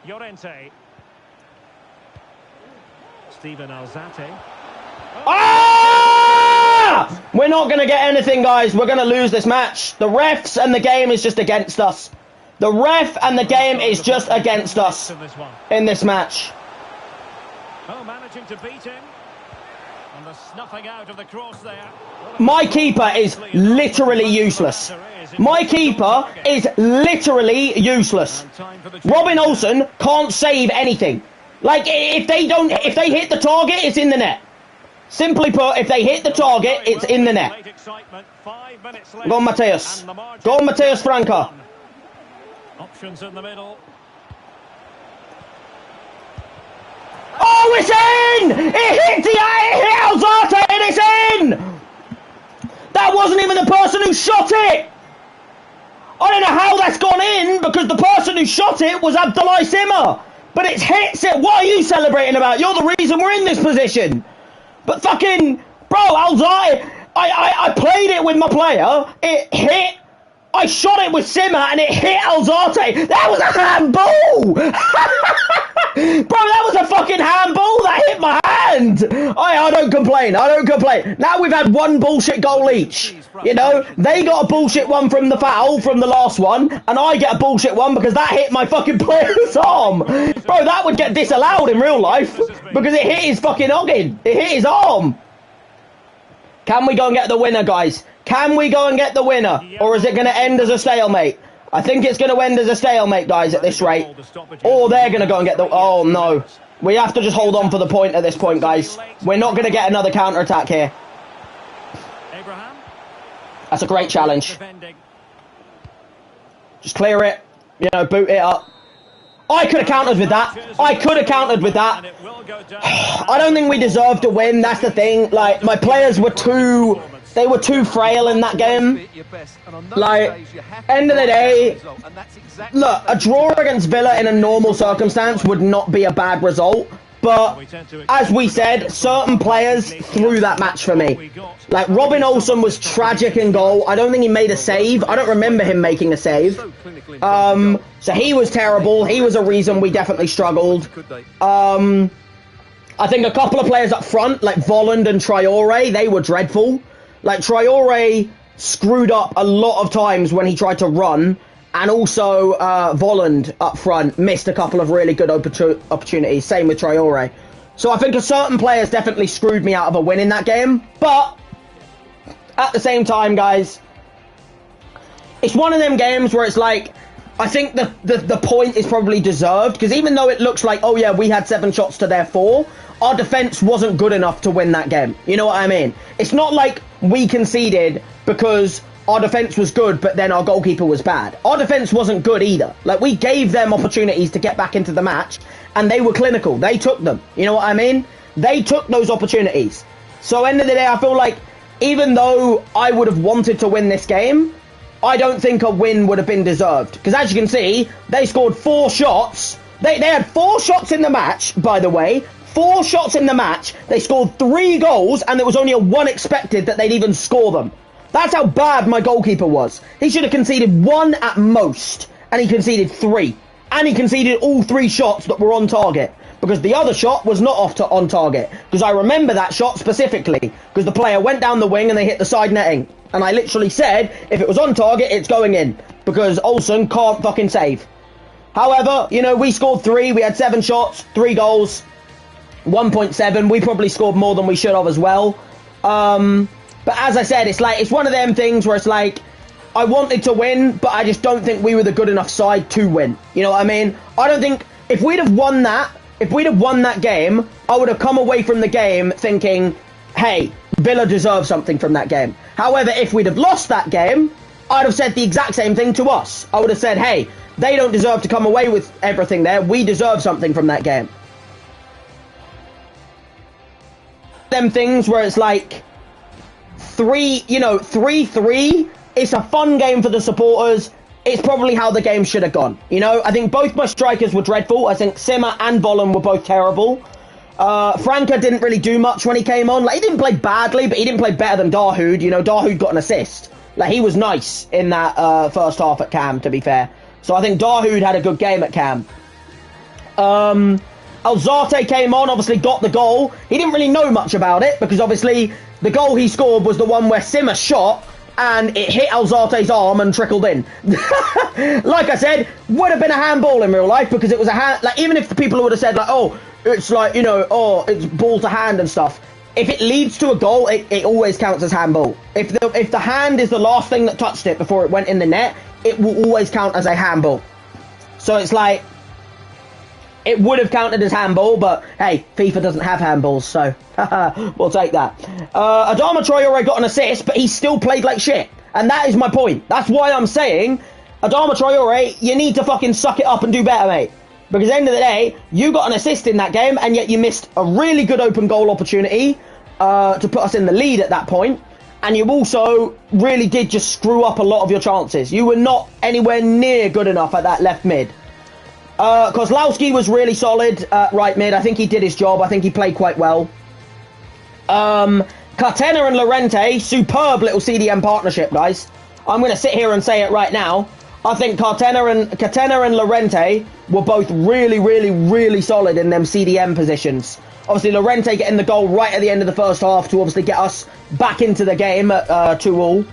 Llorente. Steven Alzate. Ah! We're not going to get anything, guys. We're going to lose this match. The refs and the game is just against us. The ref and the game is just against us in this match. Oh, managing to beat him. And the snuffing out of the cross there. My keeper is literally useless. My keeper is literally useless. Robin Olsen can't save anything. Like, if they hit the target, it's in the net. Simply put, if they hit the target, it's in the net. Go on, Mateus. Go on, Mateus Franca. Options in the middle. Oh, it's in! It hit Alzate and it's in! That wasn't even the person who shot it! I don't know how that's gone in, because the person who shot it was Abdoulaye Simmer. But it's hit it. What are you celebrating about? You're the reason we're in this position. But fucking, bro, Alzate, I played it with my player. It hit. I shot it with Simmer and it hit Alzate. That was a handball! Bro, that was a fucking handball that hit my hand! I don't complain, I don't complain. Now we've had one bullshit goal each. You know, they got a bullshit one from the foul, from the last one, and I get a bullshit one because that hit my fucking player's arm. Bro, that would get disallowed in real life because it hit his fucking noggin. It hit his arm. Can we go and get the winner, guys? Can we go and get the winner? Or is it going to end as a stalemate? I think it's going to end as a stalemate, guys, at this rate. Or they're going to go and get the... Oh, no. We have to just hold on for the point at this point, guys. We're not going to get another counter-attack here. That's a great challenge. Just clear it. You know, boot it up. I could have countered with that. I could have countered with that. I don't think we deserved to win. That's the thing. Like, my players were too... They were too frail in that game. Like, end of the day, look, a draw against Villa in a normal circumstance would not be a bad result. But, as we said, certain players threw that match for me. Like, Robin Olsen was tragic in goal. I don't think he made a save. I don't remember him making a save. So he was terrible. He was a reason we definitely struggled. I think a couple of players up front, like Volland and Traore, they were dreadful. Like, Traore screwed up a lot of times when he tried to run, and also Volland up front missed a couple of really good opportunities. Same with Traore. So I think certain players definitely screwed me out of a win in that game. But at the same time, guys, it's one of them games where it's like, I think the point is probably deserved, because even though it looks like, oh yeah, we had 7 shots to their 4, our defense wasn't good enough to win that game. You know what I mean? It's not like we conceded because our defense was good, but then our goalkeeper was bad. Our defense wasn't good either. Like, we gave them opportunities to get back into the match, and they were clinical. They took them. You know what I mean? They took those opportunities. So, end of the day, I feel like even though I would have wanted to win this game, I don't think a win would have been deserved. Because as you can see, they scored 4 shots. They had 4 shots in the match, by the way. 4 shots in the match. They scored 3 goals, and there was only a 1 expected that they'd even score them. That's how bad my goalkeeper was. He should have conceded 1 at most, and he conceded 3. And he conceded all 3 shots that were on target, because the other shot was not on target. Because I remember that shot specifically, because the player went down the wing and they hit the side netting. And I literally said, if it was on target, it's going in, because Olsen can't fucking save. However, you know, we scored 3. We had 7 shots, 3 goals, 1.7. We probably scored more than we should have as well. But as I said, it's like, it's one of them things where it's like, I wanted to win, but I just don't think we were the good enough side to win. You know what I mean? I don't think, if we'd have won that game, I would have come away from the game thinking, hey, Villa deserves something from that game. However, if we'd have lost that game, I'd have said the exact same thing to us. I would have said, hey, they don't deserve to come away with everything there. We deserve something from that game. Them things where it's like 3-3, it's a fun game for the supporters. It's probably how the game should have gone. You know, I think both my strikers were dreadful. I think Simmer and Volland were both terrible. Franca didn't really do much when he came on. Like, he didn't play badly, but he didn't play better than Dahoud. You know, Dahoud got an assist. Like, he was nice in that first half at Cam, to be fair. So I think Dahoud had a good game at Cam. Alzate came on, obviously got the goal. He didn't really know much about it, because obviously the goal he scored was the one where Simmer shot, and it hit Alzate's arm and trickled in. Like I said, would have been a handball in real life, because it was a hand. Like, even if the people would have said, like, oh, it's like, you know, oh, it's ball to hand and stuff. if it leads to a goal, it always counts as handball. If the hand is the last thing that touched it before it went in the net, it will always count as a handball. So it's like, it would have counted as handball, but hey, FIFA doesn't have handballs, so we'll take that. Adama Traore got an assist, but he still played like shit. And that is my point. That's why I'm saying, Adama Traore, you need to fucking suck it up and do better, mate. Because at the end of the day, you got an assist in that game, and yet you missed a really good open goal opportunity to put us in the lead at that point. And you also really did just screw up a lot of your chances. You were not anywhere near good enough at that left mid. Kozlowski was really solid right mid. I think he did his job. I think he played quite well. Cartena and Llorente, superb little CDM partnership, guys. I'm going to sit here and say it right now. I think Cartena and Llorente were both really, really, really solid in them CDM positions. Obviously, Llorente getting the goal right at the end of the first half to obviously get us back into the game at 2-2.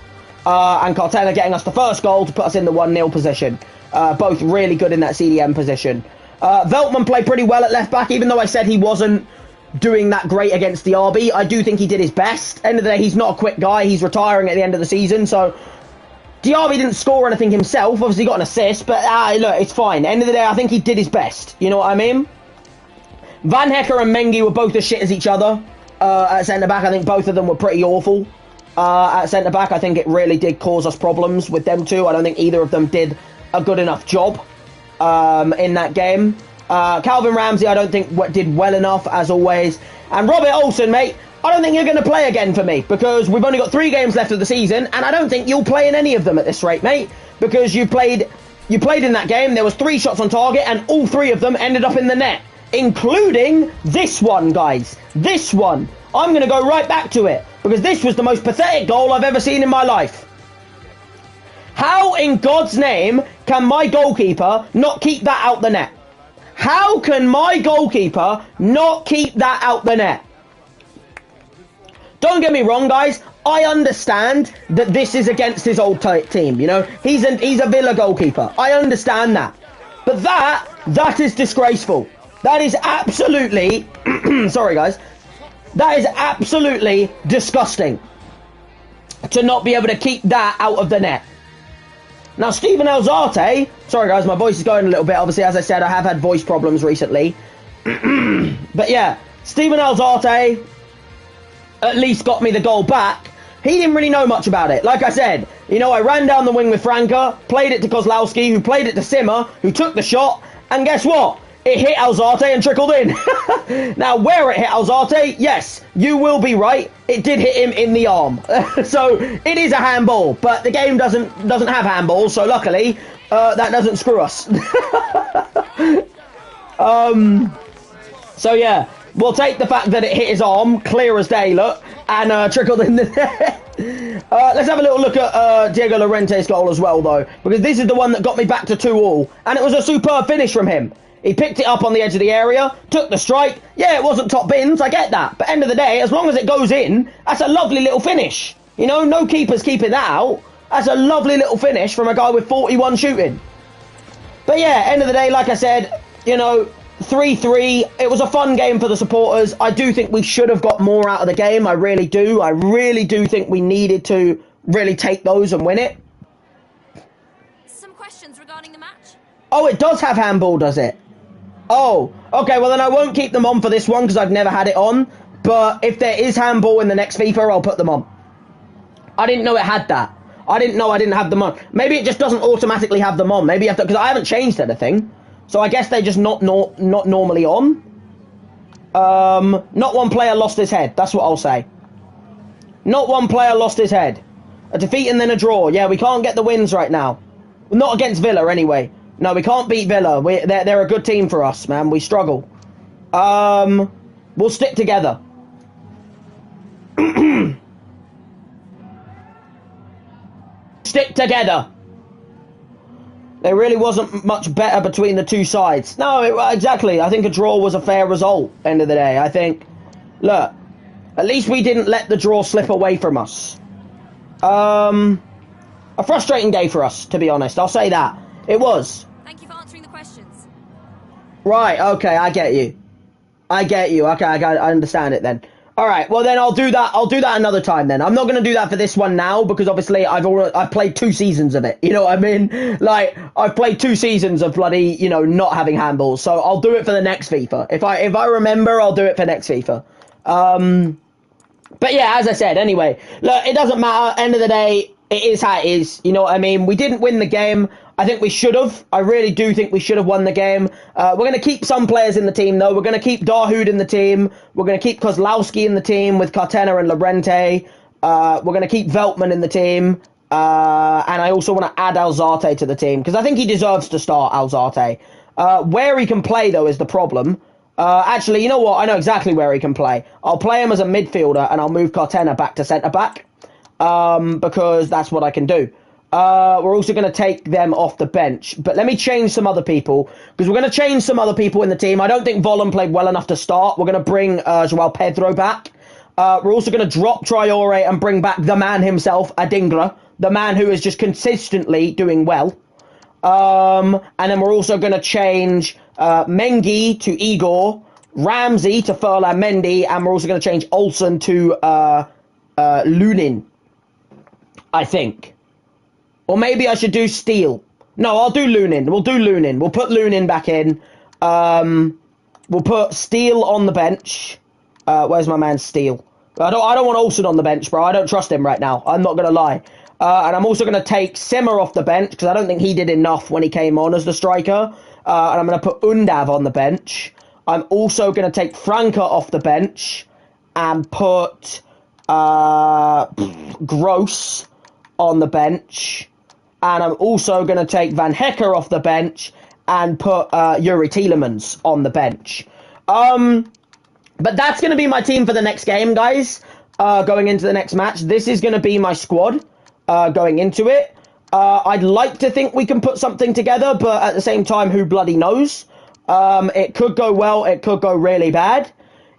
And Cartena getting us the first goal to put us in the 1-0 position. Both really good in that CDM position. Veltman played pretty well at left back, even though I said he wasn't doing that great against Diaby. I do think he did his best. End of the day, he's not a quick guy. He's retiring at the end of the season, so Diaby didn't score anything himself. Obviously, he got an assist, but look, it's fine. End of the day, I think he did his best. You know what I mean? Van Hecker and Mengi were both as shit as each other at centre-back. I think both of them were pretty awful at centre-back. I think it really did cause us problems with them two. I don't think either of them did a good enough job in that game. Calvin Ramsey, I don't think did well enough, as always. And Robert Olsen, mate, I don't think you're going to play again for me, because we've only got 3 games left of the season, and I don't think you'll play in any of them at this rate, mate, because you played in that game. There was 3 shots on target, and all 3 of them ended up in the net, including this one, guys. This one. I'm going to go right back to it, because this was the most pathetic goal I've ever seen in my life. How in God's name can my goalkeeper not keep that out the net? How can my goalkeeper not keep that out the net? Don't get me wrong, guys. I understand that this is against his old team. You know, he's a Villa goalkeeper. I understand that, but that is disgraceful. That is absolutely sorry, guys. That is absolutely disgusting to not be able to keep that out of the net. Now, Steven Alzate, sorry guys, my voice is going a little bit. Obviously, as I said, I have had voice problems recently. But yeah, Steven Alzate at least got me the goal back. He didn't really know much about it. Like I said, you know, I ran down the wing with Franca, played it to Kozlowski, who played it to Simmer, who took the shot, and guess what? It hit Alzate and trickled in. Now, where it hit Alzate, yes, you will be right. It did hit him in the arm. So, it is a handball, but the game doesn't have handballs, so luckily, that doesn't screw us. So, yeah, we'll take the fact that it hit his arm, clear as day, look, and trickled in the net. Let's have a little look at Diego Llorente's goal as well, though, because this is the one that got me back to 2-2, and it was a superb finish from him. He picked it up on the edge of the area, took the strike. Yeah, it wasn't top bins, I get that. But end of the day, as long as it goes in, that's a lovely little finish. You know, no keeper's keeping that out. That's a lovely little finish from a guy with 41 shooting. But yeah, end of the day, like I said, you know, 3-3. It was a fun game for the supporters. I do think we should have got more out of the game. I really do. I really do think we needed to really take those and win it. Some questions regarding the match? Oh, it does have handball, does it? Oh, okay, well then I won't keep them on for this one because I've never had it on. But if there is handball in the next FIFA, I'll put them on. I didn't know it had that. I didn't know I didn't have them on. Maybe it just doesn't automatically have them on. Maybe you have to, because I haven't changed anything. So I guess they're just not normally on. Not one player lost his head. That's what I'll say. Not one player lost his head. A defeat and then a draw. Yeah, we can't get the wins right now. Not against Villa, anyway. No, we can't beat Villa. They're a good team for us, man. We struggle. We'll stick together. Stick together. There really wasn't much better between the two sides. No, exactly. I think a draw was a fair result, end of the day. I think, look, at least we didn't let the draw slip away from us. A frustrating day for us, to be honest. I'll say that. It was. Thank you for answering the questions. Right, okay, I get you. Okay, I understand it then. All right, well then I'll do that. I'll do that another time then. I'm not going to do that for this one now because obviously I've played 2 seasons of it. You know what I mean? Like I've played 2 seasons of bloody, not having handballs. So I'll do it for the next FIFA. If I remember, I'll do it for next FIFA. But yeah, as I said, anyway, look, it doesn't matter. End of the day, it is how it is. You know what I mean? We didn't win the game. I think we should have. I really do think we should have won the game. We're going to keep some players in the team, though. We're going to keep Dahoud in the team. We're going to keep Kozlowski in the team with Cartena and Llorente. We're going to keep Veltman in the team. And I also want to add Alzate to the team because I think he deserves to start Alzate. Where he can play, though, is the problem. Actually, you know what? I know exactly where he can play. I'll play him as a midfielder and I'll move Cartena back to centre-back because that's what I can do. We're also going to take them off the bench. But let me change some other people because we're going to change some other people in the team. I don't think Vollen played well enough to start. We're going to bring João Pedro back. We're also going to drop Traore and bring back the man himself, Adingra, the man who is just consistently doing well. And then we're also going to change Mengi to Igor, Ramsey to Ferland Mendy, and we're also going to change Olsen to Lunin, I think. Or maybe I should do Steele. No, I'll do Lunin. We'll do Lunin. We'll put Lunin back in. We'll put Steele on the bench. Where's my man Steele? I don't want Olsen on the bench, bro. I don't trust him right now. I'm not going to lie. And I'm also going to take Simmer off the bench because I don't think he did enough when he came on as the striker. And I'm going to put Undav on the bench. I'm also going to take Franca off the bench and put Gross on the bench. And I'm also going to take Van Hecker off the bench and put Yuri Tielemans on the bench. But that's going to be my team for the next game, guys. Going into the next match. This is going to be my squad going into it. I'd like to think we can put something together, but at the same time, who bloody knows? It could go well. It could go really bad.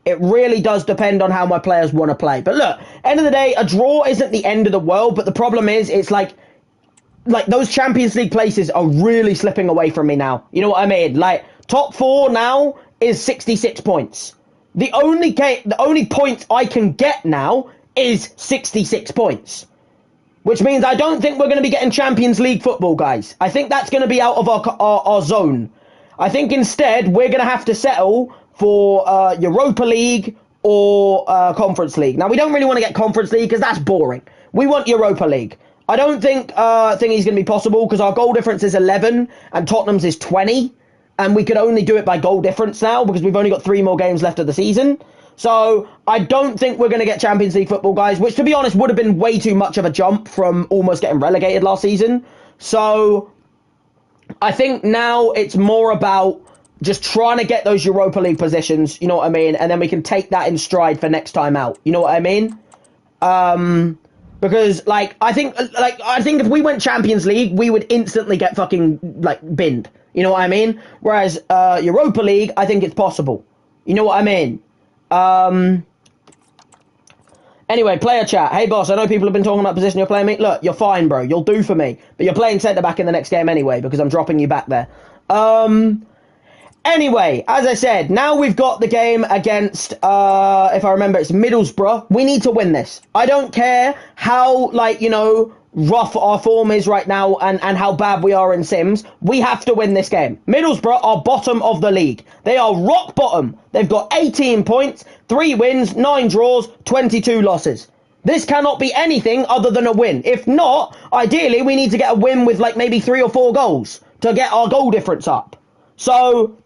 It really does depend on how my players want to play. But look, end of the day, a draw isn't the end of the world. But the problem is, it's like those Champions League places are really slipping away from me now. You know what I mean? Like top 4 now is 66 points. The only point I can get now is 66 points. Which means I don't think we're going to be getting Champions League football, guys. I think that's going to be out of our zone. I think instead we're going to have to settle for Europa League or Conference League. Now, we don't really want to get Conference League because that's boring. We want Europa League. I don't think thingy's going to be possible because our goal difference is 11 and Tottenham's is 20. And we could only do it by goal difference now because we've only got 3 more games left of the season. So I don't think we're going to get Champions League football, guys, which, to be honest, would have been way too much of a jump from almost getting relegated last season. So I think now it's more about just trying to get those Europa League positions, you know what I mean? And then we can take that in stride for next time out. You know what I mean? Because, I think if we went Champions League, we would instantly get fucking, binned. You know what I mean? Whereas Europa League, I think it's possible. You know what I mean? Anyway, player chat. Hey, boss, I know people have been talking about position you're playing me. Look, you're fine, bro. You'll do for me. But you're playing centre-back in the next game anyway because I'm dropping you back there. Anyway, as I said, now we've got the game against, if I remember, it's Middlesbrough. We need to win this. I don't care how, rough our form is right now and how bad we are in Sims. We have to win this game. Middlesbrough are bottom of the league. They are rock bottom. They've got 18 points, 3 wins, 9 draws, 22 losses. This cannot be anything other than a win. If not, ideally, we need to get a win with maybe 3 or 4 goals to get our goal difference up. So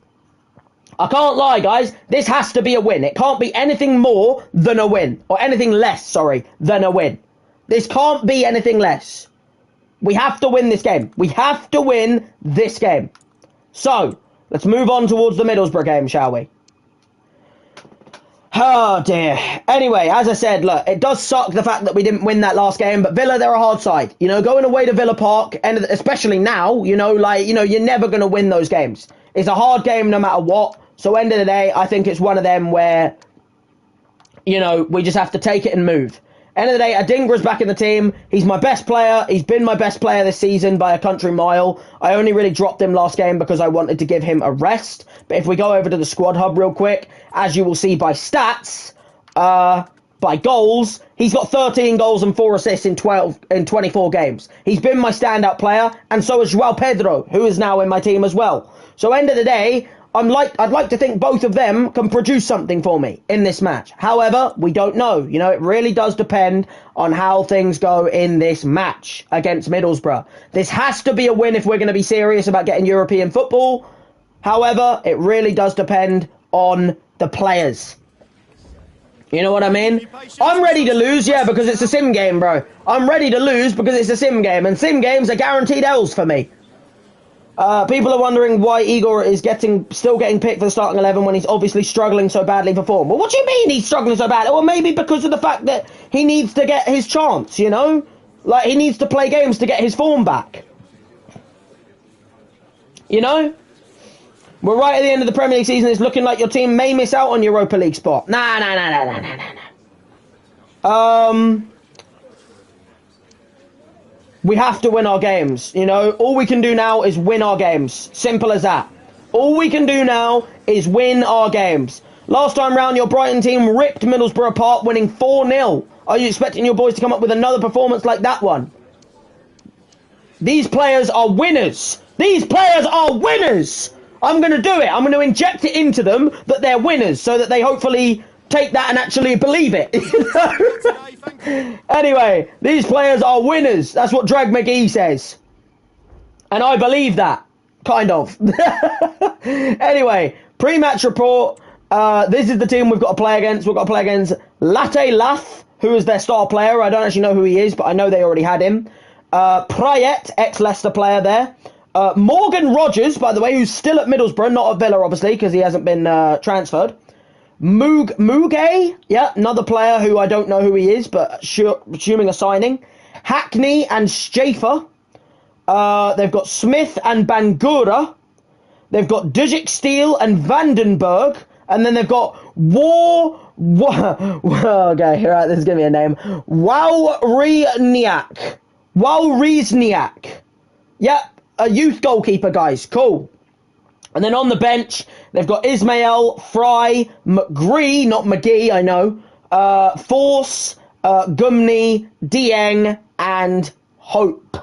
I can't lie, guys. This has to be a win. It can't be anything more than a win. Or anything less, than a win. This can't be anything less. We have to win this game. We have to win this game. So, let's move on towards the Middlesbrough game, shall we? Oh, dear. Anyway, as I said, look, it does suck the fact that we didn't win that last game, but Villa, they're a hard side. Going away to Villa Park, and especially now, you're never going to win those games. It's a hard game no matter what. So, end of the day, I think it's one of them where, we just have to take it and move. End of the day, Adingra's back in the team. He's my best player. He's been my best player this season by a country mile. I only really dropped him last game because I wanted to give him a rest. But if we go over to the squad hub real quick, as you will see by stats, by goals, he's got 13 goals and 4 assists in 24 games. He's been my standout player, and so is João Pedro, who is now in my team as well. So end of the day, I'd like to think both of them can produce something for me in this match. However, we don't know. You know, it really does depend on how things go in this match against Middlesbrough. This has to be a win if we're going to be serious about getting European football. However, it really does depend on the players. You know what I mean? I'm ready to lose, yeah, because it's a sim game, bro. I'm ready to lose because it's a sim game, and sim games are guaranteed L's for me. People are wondering why Igor is still getting picked for the starting 11 when he's obviously struggling so badly for form. Well, what do you mean he's struggling so badly? Well, maybe because of the fact that he needs to get his chance, you know? Like, he needs to play games to get his form back. You know? We're right at the end of the Premier League season. It's looking like your team may miss out on Europa League spot. Nah. We have to win our games, you know? All we can do now is win our games. Simple as that. All we can do now is win our games. Last time round, your Brighton team ripped Middlesbrough apart, winning 4-0. Are you expecting your boys to come up with another performance like that one? These players are winners. These players are winners. I'm going to do it. I'm going to inject it into them that they're winners so that they hopefully take that and actually believe it. Anyway, these players are winners. That's what Drag McGee says. And I believe that. Kind of. Anyway, pre-match report. This is the team we've got to play against. We've got to play against Latte Lath, who is their star player. I don't actually know who he is, but I know they already had him. Prayet, ex-Leicester player there. Morgan Rogers, by the way, who's still at Middlesbrough, not at Villa, obviously, because he hasn't been transferred. Muge, yeah, another player who I don't know who he is, but assuming a signing. Hackney and Schaefer. They've got Smith and Bangura. They've got Dujic Steele and Vandenberg. And then they've got okay, right, this is giving me a name. Wawrizniak. Yep, a youth goalkeeper, guys. Cool. And then on the bench, they've got Ismail, Fry, McGree, not McGee, I know, Force, Gumney, Dieng, and Hope.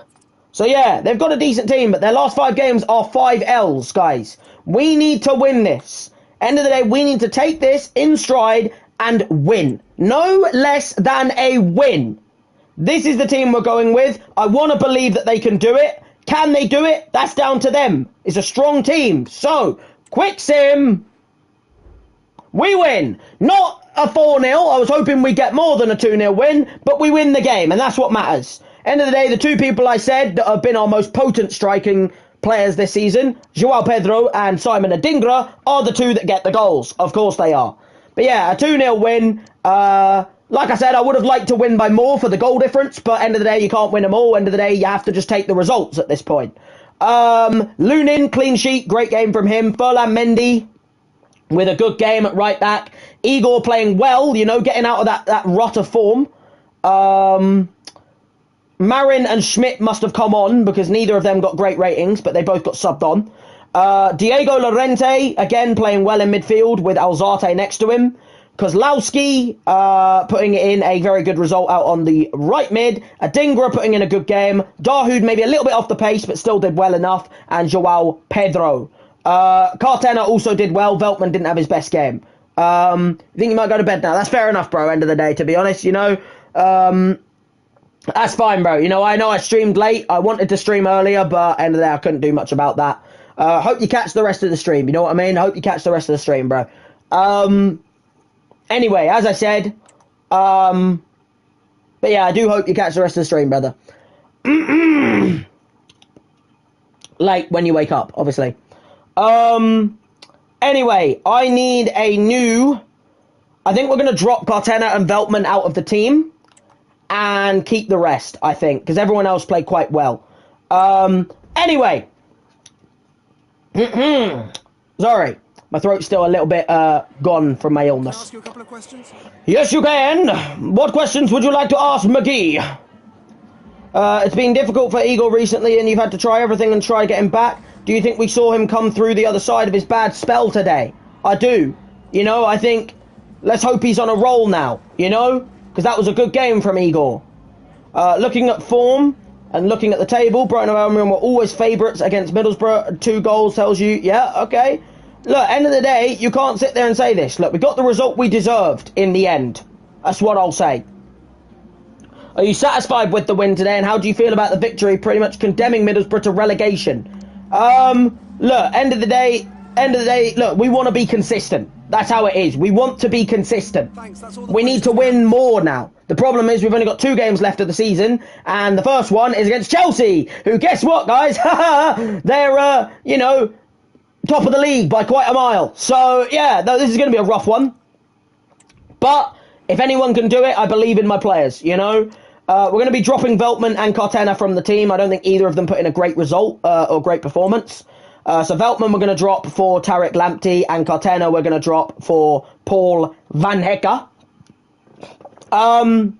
So yeah, they've got a decent team, but their last 5 games are 5 L's, guys. We need to win this. End of the day, we need to take this in stride and win. No less than a win. This is the team we're going with. I want to believe that they can do it. Can they do it? That's down to them. It's a strong team. So, quick sim. We win. Not a 4-0. I was hoping we'd get more than a 2-0 win, but we win the game, and that's what matters. End of the day, the 2 people I said that have been our most potent striking players this season, João Pedro and Simon Adingra, are the 2 that get the goals. Of course they are. But yeah, a 2-0 win. Like I said, I would have liked to win by more for the goal difference, but end of the day, you can't win them all. End of the day, you have to just take the results at this point. Lunin, clean sheet, great game from him. Furlan Mendy with a good game at right back. Igor playing well, you know, getting out of that rut of form. Marin and Schmidt must have come on because neither of them got great ratings, but they both got subbed on. Diego Llorente, again, playing well in midfield with Alzate next to him. Kozlowski putting in a very good result out on the right mid. Adingra putting in a good game. Dahoud maybe a little bit off the pace, but still did well enough. And João Pedro. Cartena also did well. Veltman didn't have his best game. I think you might go to bed now. That's fair enough, bro, end of the day, to be honest, you know. That's fine, bro. You know I streamed late. I wanted to stream earlier, but end of the day, I couldn't do much about that. Hope you catch the rest of the stream. You know what I mean? Hope you catch the rest of the stream, bro. Anyway, as I said, but yeah, I do hope you catch the rest of the stream, brother. Like, when you wake up, obviously. Anyway, I need a new... I think we're going to drop Cartena and Veltman out of the team and keep the rest, I think, because everyone else played quite well. Anyway. Sorry. My throat's still a little bit gone from my illness. Can I ask you a couple of questions? Yes, you can. What questions would you like to ask McGee? It's been difficult for Eagle recently, and you've had to try everything and try to get him back. Do you think we saw him come through the other side of his bad spell today? I do. You know, I think let's hope he's on a roll now, you know? Because that was a good game from Igor. Looking at form and looking at the table, Brighton and Albion were always favourites against Middlesbrough. 2 goals tells you, yeah, okay. Look, end of the day, you can't sit there and say this. Look, we got the result we deserved in the end. That's what I'll say. Are you satisfied with the win today, and how do you feel about the victory, pretty much condemning Middlesbrough to relegation? Look, end of the day, look, we want to be consistent. That's how it is. We want to be consistent. We need to win more now. The problem is we've only got 2 games left of the season, and the first one is against Chelsea, who, guess what, guys? They're, you know, top of the league by quite a mile. So, yeah, this is going to be a rough one. But if anyone can do it, I believe in my players, you know. We're going to be dropping Veltman and Cartena from the team. I don't think either of them put in a great result or great performance. So Veltman we're going to drop for Tariq Lamptey, and Cartena we're going to drop for Paul Van Hecke. Other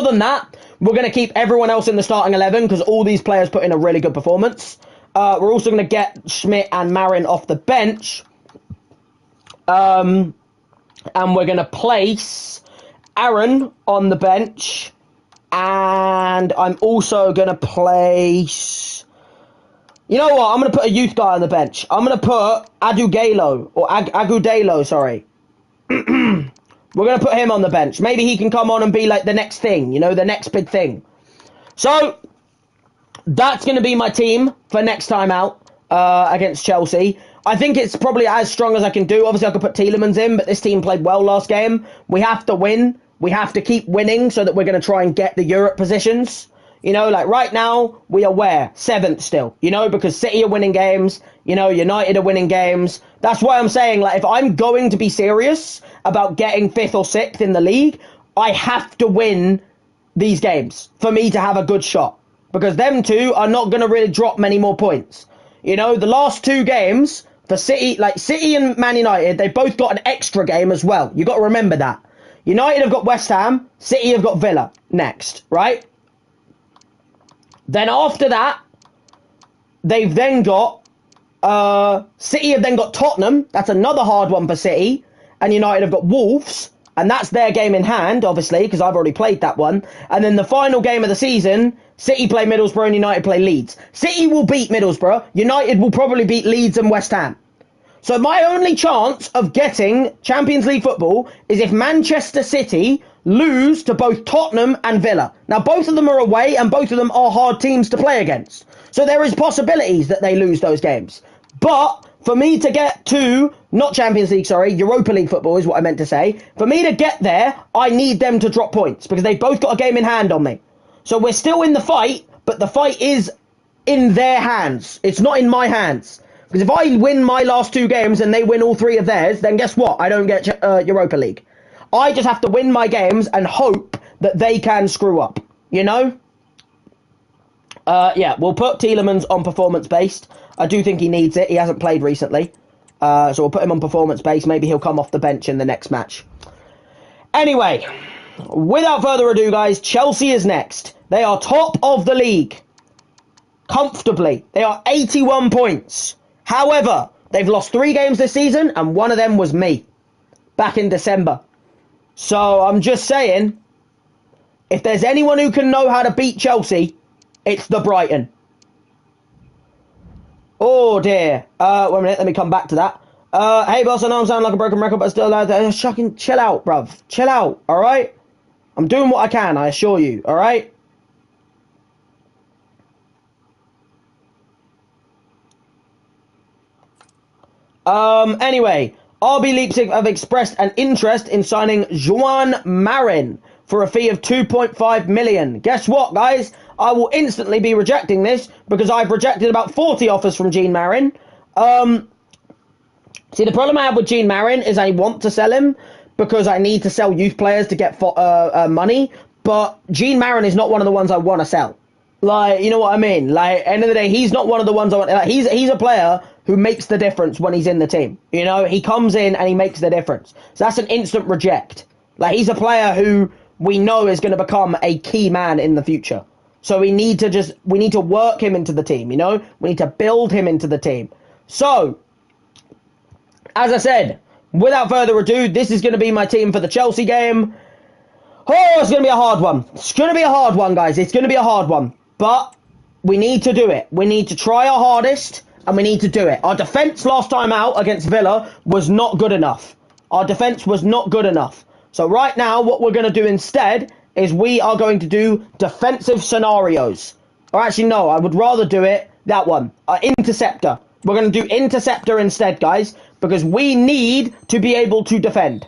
than that, we're going to keep everyone else in the starting 11 because all these players put in a really good performance. We're also going to get Schmidt and Marin off the bench. And we're going to place Aaron on the bench. And I'm also going to place... You know what? I'm going to put a youth guy on the bench. I'm going to put Agudelo, sorry. We're going to put him on the bench. Maybe he can come on and be like the next thing, you know, the next big thing. So, that's going to be my team for next time out against Chelsea. I think it's probably as strong as I can do. Obviously, I could put Tielemans in, but this team played well last game. We have to win. We have to keep winning so that we're going to try and get the Europe positions. You know, like right now, we are where? 7th still, you know, because City are winning games, you know, United are winning games. That's why I'm saying, like, if I'm going to be serious about getting 5th or 6th in the league, I have to win these games for me to have a good shot. Because them two are not going to really drop many more points. You know, the last 2 games for City, like City and Man United, they both got an extra game as well. You got to remember that. United have got West Ham, City have got Villa next, right? Then after that, they've then got, City have then got Tottenham. That's another hard one for City. And United have got Wolves. And that's their game in hand, obviously, because I've already played that one. And then the final game of the season, City play Middlesbrough and United play Leeds. City will beat Middlesbrough. United will probably beat Leeds and West Ham. So my only chance of getting Champions League football is if Manchester City lose to both Tottenham and Villa. Now, both of them are away and both of them are hard teams to play against. So there is possibilities that they lose those games. But for me to get to, not Champions League, sorry, Europa League football is what I meant to say. For me to get there, I need them to drop points because they've both got a game in hand on me. So we're still in the fight, but the fight is in their hands. It's not in my hands. Because if I win my last 2 games and they win all 3 of theirs, then guess what? I don't get Europa League. I just have to win my games and hope that they can screw up, you know? Yeah, we'll put Tielemans on performance-based. I do think he needs it. He hasn't played recently. So we'll put him on performance-based. Maybe he'll come off the bench in the next match. Anyway, without further ado, guys, Chelsea is next. They are top of the league. Comfortably. They are 81 points. However, they've lost 3 games this season, and one of them was me. Back in December. So, I'm just saying, if there's anyone who can know how to beat Chelsea, it's the Brighton. Oh, dear. Wait a minute, let me come back to that. Hey, boss, I know I'm sounding like a broken record, but still, fucking chill out, bruv. Chill out, alright? I'm doing what I can, I assure you, alright? Anyway, RB Leipzig have expressed an interest in signing Juan Marin for a fee of 2.5 million. Guess what, guys? I will instantly be rejecting this because I've rejected about 40 offers from Jean Marin. See, the problem I have with Jean Marin is I want to sell him because I need to sell youth players to get money, but Jean Marin is not one of the ones I want to sell. Like, you know what I mean? Like, end of the day, he's not one of the ones I want. Like, he's a player who makes the difference when he's in the team. You know, he comes in and he makes the difference. So that's an instant reject. Like, he's a player who we know is going to become a key man in the future. So we need to work him into the team, you know? We need to build him into the team. So, as I said, Without further ado, this is going to be my team for the Chelsea game. Oh, it's going to be a hard one. It's going to be a hard one, guys. It's going to be a hard one. But we need to do it. We need to try our hardest, and we need to do it. Our defence last time out against Villa was not good enough. Our defence was not good enough. So right now, what we're going to do instead is we are going to do defensive scenarios. Or actually, no, I would rather do it, that one, interceptor. We're going to do interceptor instead, guys, because we need to be able to defend.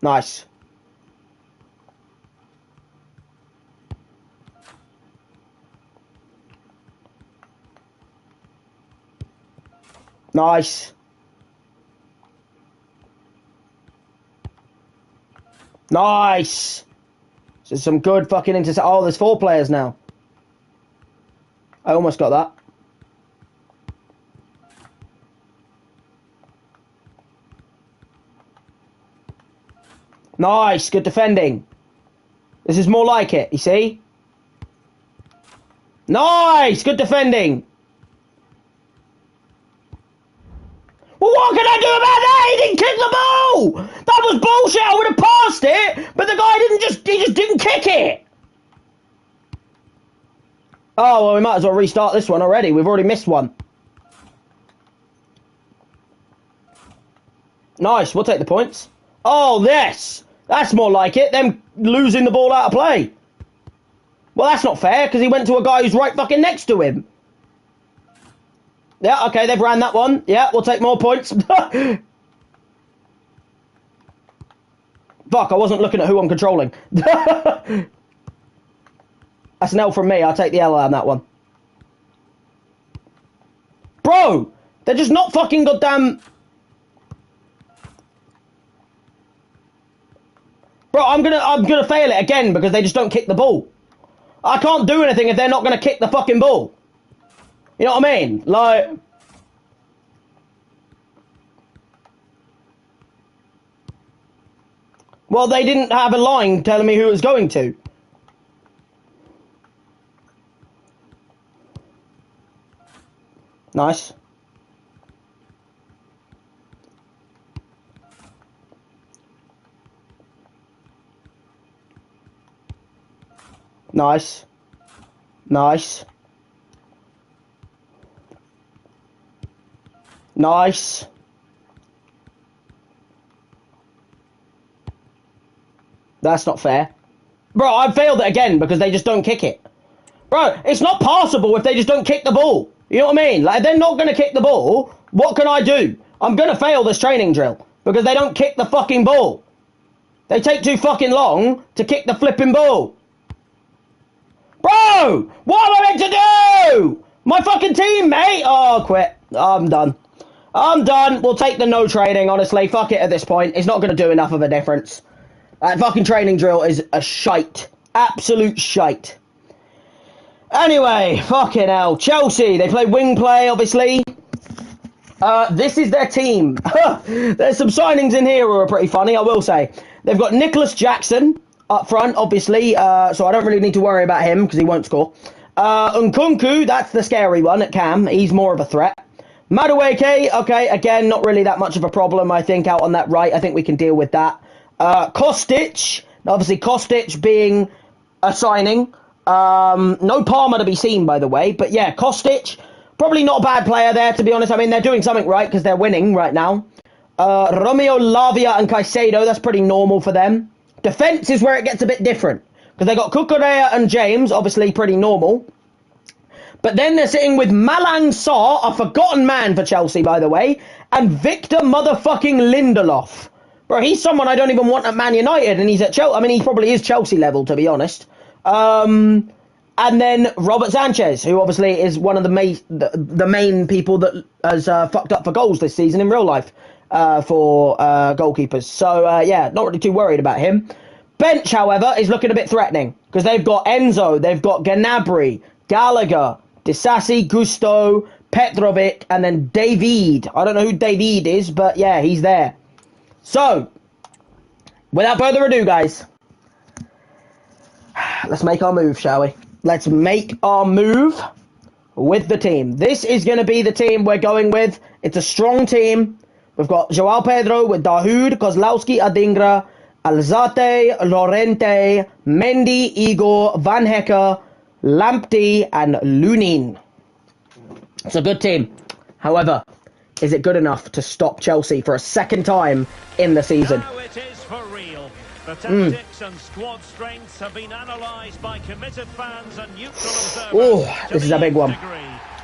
Nice. Nice. Nice. This is some good fucking intercept. Oh, there's 4 players now. I almost got that. Nice, good defending. This is more like it, you see? Nice, good defending. Well, what can I do about that? He didn't kick the ball! That was bullshit, I would have passed it, but the guy he just didn't kick it. Oh, well, we might as well restart this one already. We've already missed one. Nice, we'll take the points. Oh, this! That's more like it, them losing the ball out of play. Well, that's not fair, because he went to a guy who's right fucking next to him. Yeah, okay, they've ran that one. Yeah, we'll take more points. Fuck, I wasn't looking at who I'm controlling. That's an L from me, I'll take the L on that one. Bro, they're just not fucking goddamn... Bro, I'm gonna fail it again because they just don't kick the ball. I can't do anything if they're not gonna kick the fucking ball. You know what I mean? Like... Well, they didn't have a line telling me who it was going to. Nice. Nice. Nice. Nice. That's not fair. Bro, I failed it again because they just don't kick it. Bro, it's not passable if they just don't kick the ball. You know what I mean? Like, if they're not going to kick the ball, what can I do? I'm going to fail this training drill because they don't kick the fucking ball. They take too fucking long to kick the flipping ball. Bro, what am I meant to do? My fucking teammate. Oh, quit. I'm done. I'm done. We'll take the no training, honestly. Fuck it at this point. It's not going to do enough of a difference. That fucking training drill is a shite. Absolute shite. Anyway, fucking hell. Chelsea, they play wing play, obviously. This is their team. There's some signings in here who are pretty funny, I will say. They've got Nicholas Jackson up front, obviously, so I don't really need to worry about him because he won't score. Nkunku, that's the scary one at Cam. He's more of a threat. Madueke, okay, again, not really that much of a problem, I think, out on that right. I think we can deal with that. Kostic, obviously Kostic being a signing. No Palmer to be seen, by the way, but yeah, Kostic, probably not a bad player there, to be honest. I mean, they're doing something right because they're winning right now. Romeo Lavia and Caicedo, that's pretty normal for them. Defence is where it gets a bit different because they got Cucurella and James, obviously pretty normal. But then they're sitting with Malang Sarr, a forgotten man for Chelsea, by the way, and Victor motherfucking Lindelof. Bro, he's someone I don't even want at Man United, and he's at Chelsea. I mean, he probably is Chelsea level, to be honest. And then Robert Sanchez, who obviously is one of the main people that has fucked up for goals this season in real life for goalkeepers. So, yeah, not really too worried about him. Bench, however, is looking a bit threatening because they've got Enzo, they've got Gnabry, Gallagher, Disasi, Gusto, Petrovic, and then David. I don't know who David is, but yeah, he's there. So, without further ado, guys, let's make our move, shall we? Let's make our move. with the team. This is going to be the team we're going with. It's a strong team. We've got Joao Pedro with Dahoud, Kozlowski, Adingra, Alzate, Llorente, Mendy, Igor, Van Hecke, Lamptey, and Lunin. It's a good team. However, is it good enough to stop Chelsea for a second time in the season? Now it is for real. The tactics and squad strengths have been analysed by committed fans and neutral observers. Oh, this is a big one.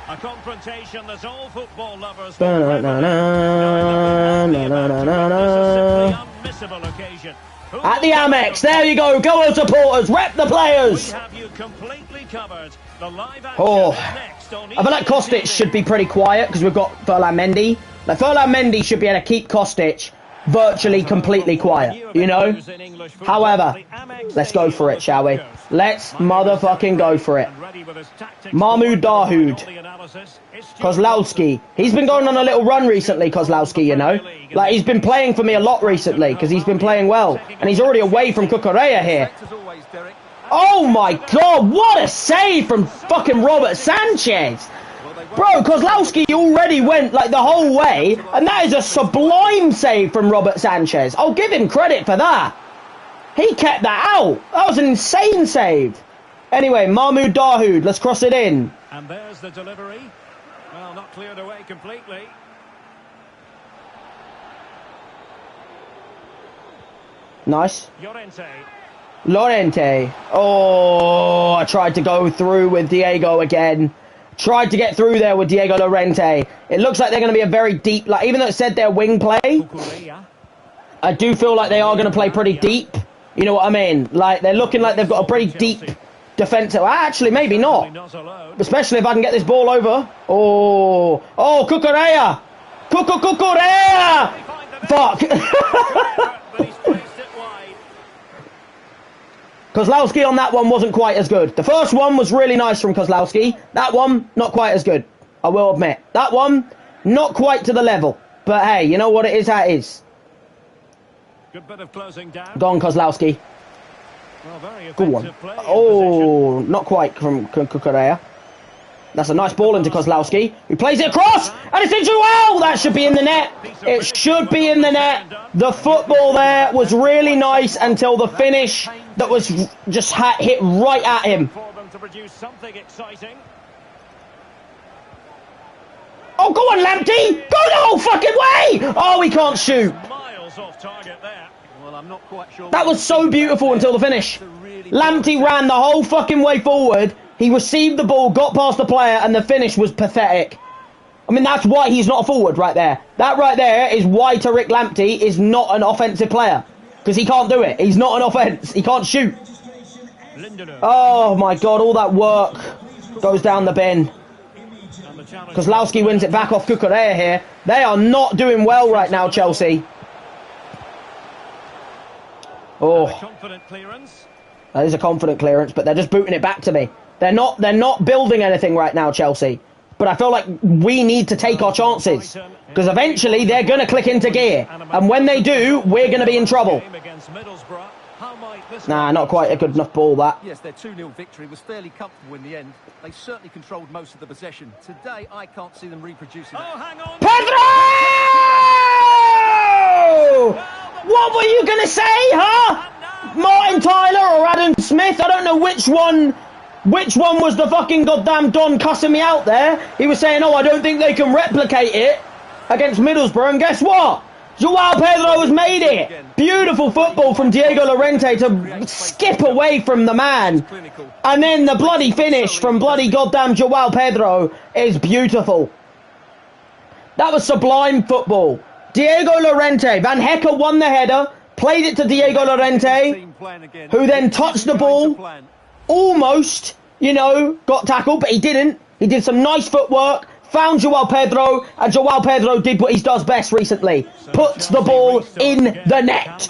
A confrontation that all football lovers Na, na, na, na, na, na, na, na. unmissable occasion. At the Amex, there you go. Go on, supporters, rep the players. We have you completely covered. The live action Oh, is next on I feel like Kostic should be pretty quiet because we've got Ferland Mendy. Like Ferland Mendy should be able to keep Kostic virtually completely quiet, you know? However, let's go for it, shall we? Let's motherfucking go for it. Mahmoud Dahoud. Kozlowski. He's been going on a little run recently, Kozlowski, you know? Like, he's been playing for me a lot recently because he's been playing well. And he's already away from Cucurella here. Oh my god, what a save from fucking Robert Sanchez! Bro, Kozlowski already went like the whole way, and that is a sublime save from Robert Sanchez. I'll give him credit for that. He kept that out. That was an insane save. Anyway, Mahmoud Dahoud, let's cross it in. And there's the delivery. Well, not cleared away completely. Nice. Llorente. Llorente. Oh, I tried to go through with Diego again. Tried to get through there with Diego Llorente. It looks like they're going to be a very deep, like, even though it said their wing play, I do feel like they are going to play pretty deep. You know what I mean? Like, they're looking like they've got a pretty deep defensive. Actually, maybe not. Especially if I can get this ball over. Oh, Cucurella. Cucurella. Fuck. Kozlowski on that one wasn't quite as good. The first one was really nice from Kozlowski. That one, not quite as good. I will admit. That one, not quite to the level. But hey, you know what it is, how it is. Good bit of closing down. Go on, Kozlowski. Well, very good one. play Oh, not quite from Cucurella. That's a nice ball into Kozlowski, who plays it across, and it's in Joao! That should be in the net. It should be in the net. The football there was really nice until the finish that was just hit right at him. For them to produce something exciting. Oh, go on, Lamptey! Go the whole fucking way! Oh, he can't shoot. Miles off target there. Well, I'm not quite sure. That was so beautiful until the finish. Lamptey ran the whole fucking way forward. He received the ball, got past the player, and the finish was pathetic. I mean, that's why he's not a forward right there. That right there is why Tariq Lamptey is not an offensive player. Because he can't do it. He's not an offense. He can't shoot. Oh, my God. All that work goes down the bin. Kozlowski wins it back off Cucurella here. They are not doing well right now, Chelsea. Oh. That is a confident clearance, but they're just booting it back to me. They're not building anything right now, Chelsea. But I feel like we need to take our chances. Because eventually they're going to click into gear. And when they do, we're going to be in trouble. Nah, not quite a good enough ball, that. Yes, their 2-0 victory was fairly comfortable in the end. They certainly controlled most of the possession. Today, I can't see them reproducing that. Oh, hang on. Pedro! What were you going to say, huh? Martin Tyler or Adam Smith? I don't know which one was the fucking goddamn Don cussing me out there. He was saying, oh, I don't think they can replicate it against Middlesbrough. And guess what? Joao Pedro has made it. Beautiful football from Diego Llorente to skip away from the man. And then the bloody finish from bloody goddamn Joao Pedro is beautiful. That was sublime football. Diego Llorente. Van Hecke won the header. Played it to Diego Llorente, who then touched the ball. Almost, you know, got tackled, but he didn't. He did some nice footwork. Found Joao Pedro, and Joao Pedro did what he does best recently. Puts the ball in the net.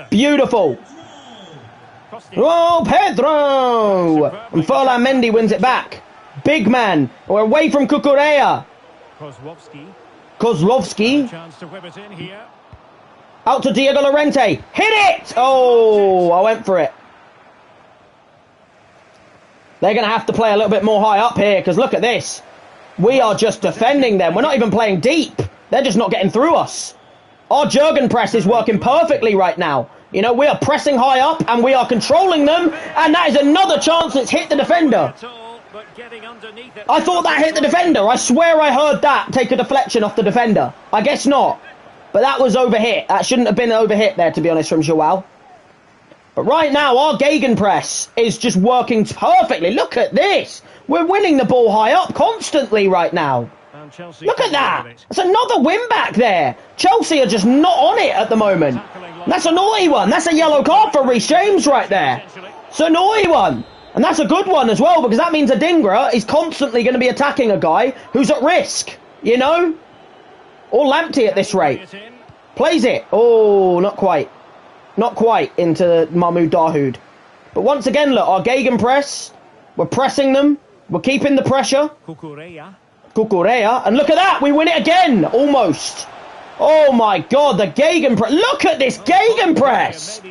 Beautiful. Oh, Pedro! And Ferland Mendy wins it back. Big man. We're away from Cucurella. Kozlowski. Chance to whip it in here. Out to Diego Llorente. Hit it! Oh, I went for it. They're going to have to play a little bit more high up here, because look at this. We are just defending them. We're not even playing deep. They're just not getting through us. Our Jurgen press is working perfectly right now. You know, we are pressing high up and we are controlling them. And that is another chance that's hit the defender. I thought that hit the defender. I swear I heard that take a deflection off the defender. I guess not. But that was overhit. That shouldn't have been overhit there, to be honest, from Joao. But right now, our gegenpress is just working perfectly. Look at this. We're winning the ball high up constantly right now. Look at that. That's another win back there. Chelsea are just not on it at the moment. That's a naughty one. That's a yellow card for Reece James right there. It's a naughty one. And that's a good one as well, because that means Adingra is constantly going to be attacking a guy who's at risk, you know? Or Lamptey at this rate. Plays it. Oh, not quite. Not quite into Mahmoud Dahoud. But once again, look, our gegenpress, we're pressing them. We're keeping the pressure. Cucurella. And look at that. We win it again. Almost. Oh, my God. The gegenpress. Look at this gegenpress.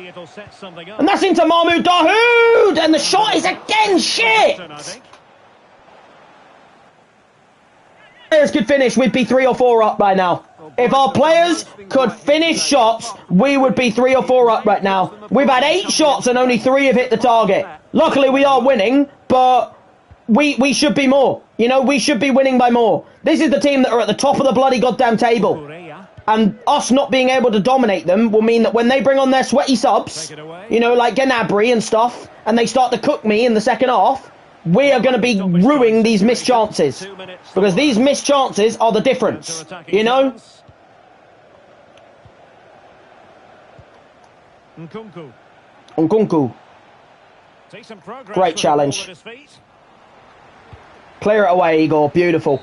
And that's into Mahmoud Dahoud. And the shot is again shit. Players could finish, we'd be 3 or 4 up by now. If our players could finish shots, we would be 3 or 4 up right now. We've had 8 shots and only 3 have hit the target. Luckily, we are winning, but we should be more. You know, we should be winning by more. This is the team that are at the top of the bloody goddamn table. And us not being able to dominate them will mean that when they bring on their sweaty subs, you know, like Gnabry and stuff, and they start to cook me in the second half, we are going to be ruining these missed chances. Because these missed chances are the difference. You know? Nkunku. Great challenge. Clear it away, Igor. Beautiful.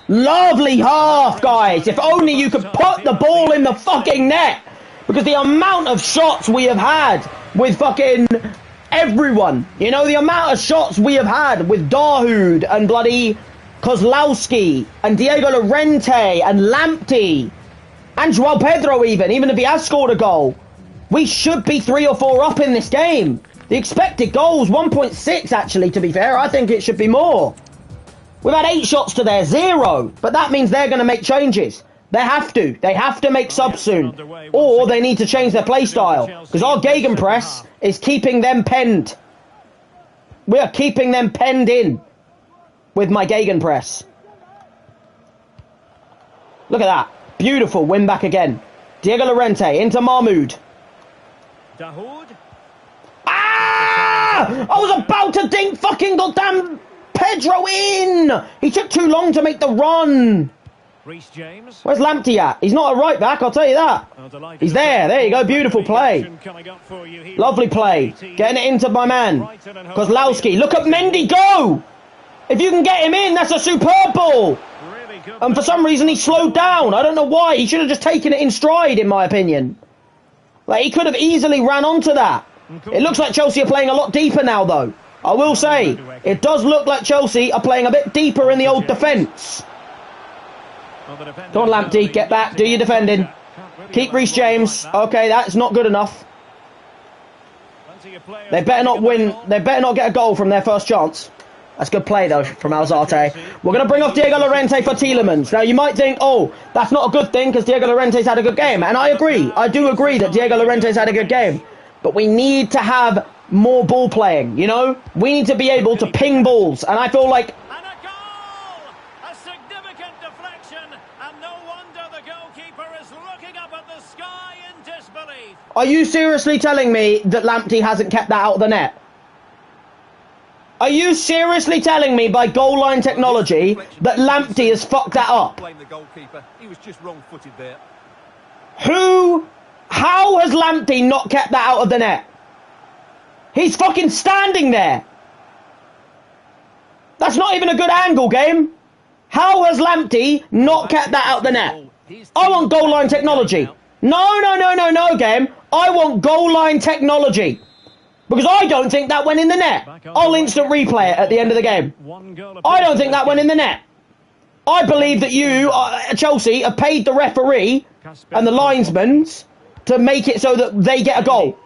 Lovely half, guys. If only you could put the ball in the fucking net. Because the amount of shots we have had with fucking everyone. You know, the amount of shots we have had with Dahoud and bloody Kozlowski and Diego Llorente and Lamptey and Joao Pedro even if he has scored a goal. We should be 3 or 4 up in this game. The expected goals, 1.6 actually, to be fair. I think it should be more. We've had 8 shots to their 0, but that means they're going to make changes. They have to. They have to make subs soon. Or they need to change their play style. Because our gegenpress is keeping them penned. We are keeping them penned in with my gegenpress. Look at that. Beautiful. Win back again. Diego Llorente into Mahmoud. Ah! I was about to dink fucking goddamn Pedro in! He took too long to make the run. Reece James. Where's Lamptey at? He's not a right back, I'll tell you that. He's there. There you go. Beautiful play. Lovely play. Getting it into my man. Kozlowski. Look at Mendy go! If you can get him in, that's a superb ball. And for some reason he slowed down. I don't know why. He should have just taken it in stride, in my opinion. Like, he could have easily ran onto that. It looks like Chelsea are playing a lot deeper now, though. I will say, it does look like Chelsea are playing a bit deeper in the old defence. Come on, Lamptey, get back, do your defending. Keep Reece James. Okay, that's not good enough. They better not win. They better not get a goal from their first chance. That's good play, though, from Alzate. We're going to bring off Diego Llorente for Tielemans. Now, you might think, oh, that's not a good thing because Diego Llorente's had a good game. And I agree. I do agree that Diego Llorente's had a good game. But we need to have more ball playing, you know? We need to be able to ping balls. And I feel like... And a goal! A significant deflection. And no wonder the goalkeeper is looking up at the sky in disbelief. Are you seriously telling me that Lamptey hasn't kept that out of the net? Are you seriously telling me by goal line technology that Lamptey has fucked that up? He was just wrong-footed there. How has Lamptey not kept that out of the net? He's fucking standing there. That's not even a good angle, game. How has Lamptey not kept that out of the net? I want goal line technology. No, game. I want goal line technology. Because I don't think that went in the net. I'll instant replay it at the end of the game. I don't think that went in the net. I believe that you, Chelsea, have paid the referee and the linesmen to make it so that they get a goal.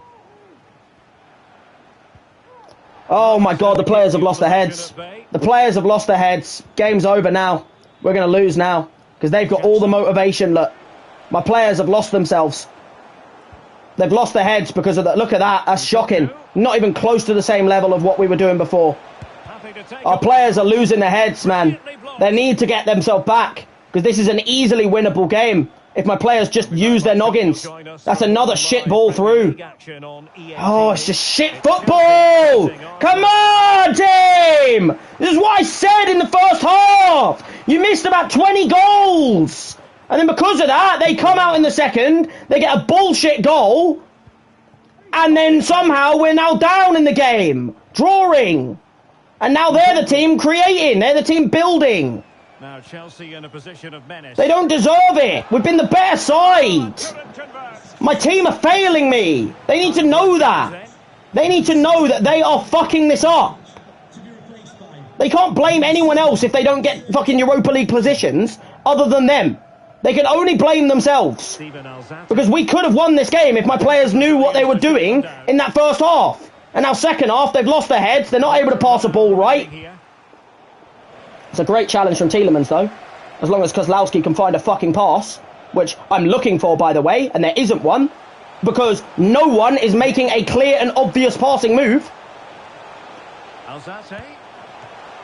Oh my God, the players have lost their heads. The players have lost their heads. Game's over now. We're going to lose now because they've got all the motivation. Look, my players have lost themselves. They've lost their heads because of that. Look at that. That's shocking. Not even close to the same level of what we were doing before. Our players are losing their heads, man. They need to get themselves back because this is an easily winnable game. If my players just use their noggins. That's another shit ball through. Oh, it's just shit football. Come on, team. This is what I said in the first half. You missed about 20 goals. And then because of that, they come out in the second. They get a bullshit goal. And then somehow we're now down in the game. Drawing. And now they're the team creating. They're the team building. Now Chelsea in a position of menace. They don't deserve it. We've been the better side. My team are failing me. They need to know that. They need to know that they are fucking this up. They can't blame anyone else if they don't get fucking Europa League positions other than them. They can only blame themselves. Because we could have won this game if my players knew what they were doing in that first half. And now second half, they've lost their heads. They're not able to pass a ball right. It's a great challenge from Tielemans, though. As long as Kozlowski can find a fucking pass, which I'm looking for, by the way, and there isn't one, because no one is making a clear and obvious passing move.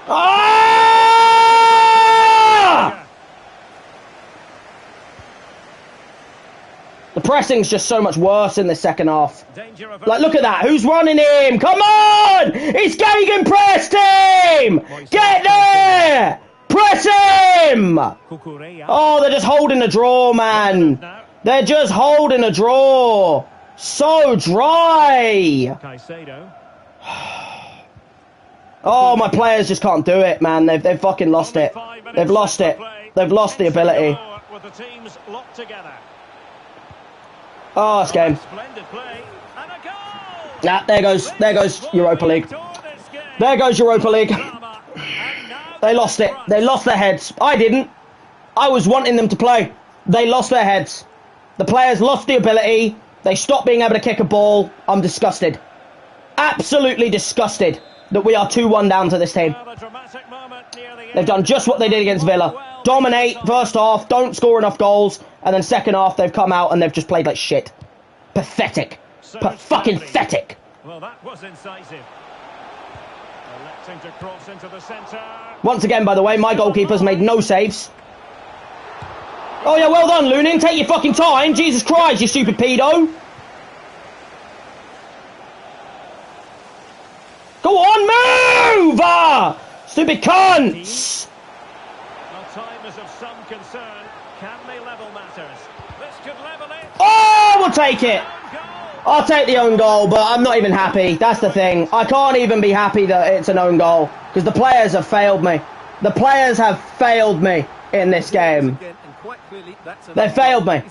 Ah! The pressing's just so much worse in the second half. Like, look at that. Who's running him? Come on! It's Gagan Press team! Get there! Press him! Oh, they're just holding a draw, man. They're just holding a draw. So dry. Oh, my players just can't do it, man. They've fucking lost it. They've lost it. They've lost the ability. Oh, this game. Yeah, there goes Europa League. There goes Europa League. They lost it. They lost their heads. I didn't. I was wanting them to play. They lost their heads. The players lost the ability. They stopped being able to kick a ball. I'm disgusted. Absolutely disgusted that we are 2-1 down to this team. They've done just what they did against Villa. Dominate first half, don't score enough goals, and then second half they've come out and they've just played like shit. Pathetic. Fucking pathetic. Well, that was incisive. Electing to cross into the centre. Once again, by the way, my goalkeeper's made no saves. Oh yeah, well done, Lunin. Take your fucking time. Jesus Christ, you stupid pedo. Go on, move! Stupid cunts! Well, time is of some concern. Can they level matters? This could level it. Oh, we'll take it. I'll take the own goal, but I'm not even happy. That's the thing. I can't even be happy that it's an own goal because the players have failed me. The players have failed me in this game. They failed me.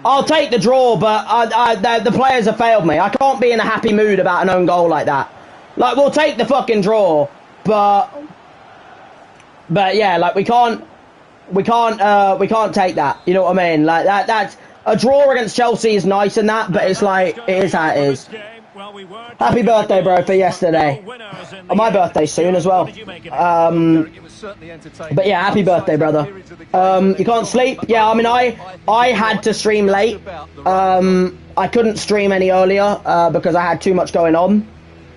I'll take the draw, but the players have failed me. I can't be in a happy mood about an own goal like that. Like, we'll take the fucking draw, but yeah, like we can't take that. You know what I mean? Like that's a draw against Chelsea is nice and that, but it's like it is how it is. Happy birthday, bro, for yesterday. Oh, my birthday's soon as well. But yeah, happy birthday, brother. You can't sleep? Yeah, I mean, I had to stream late. I couldn't stream any earlier because I had too much going on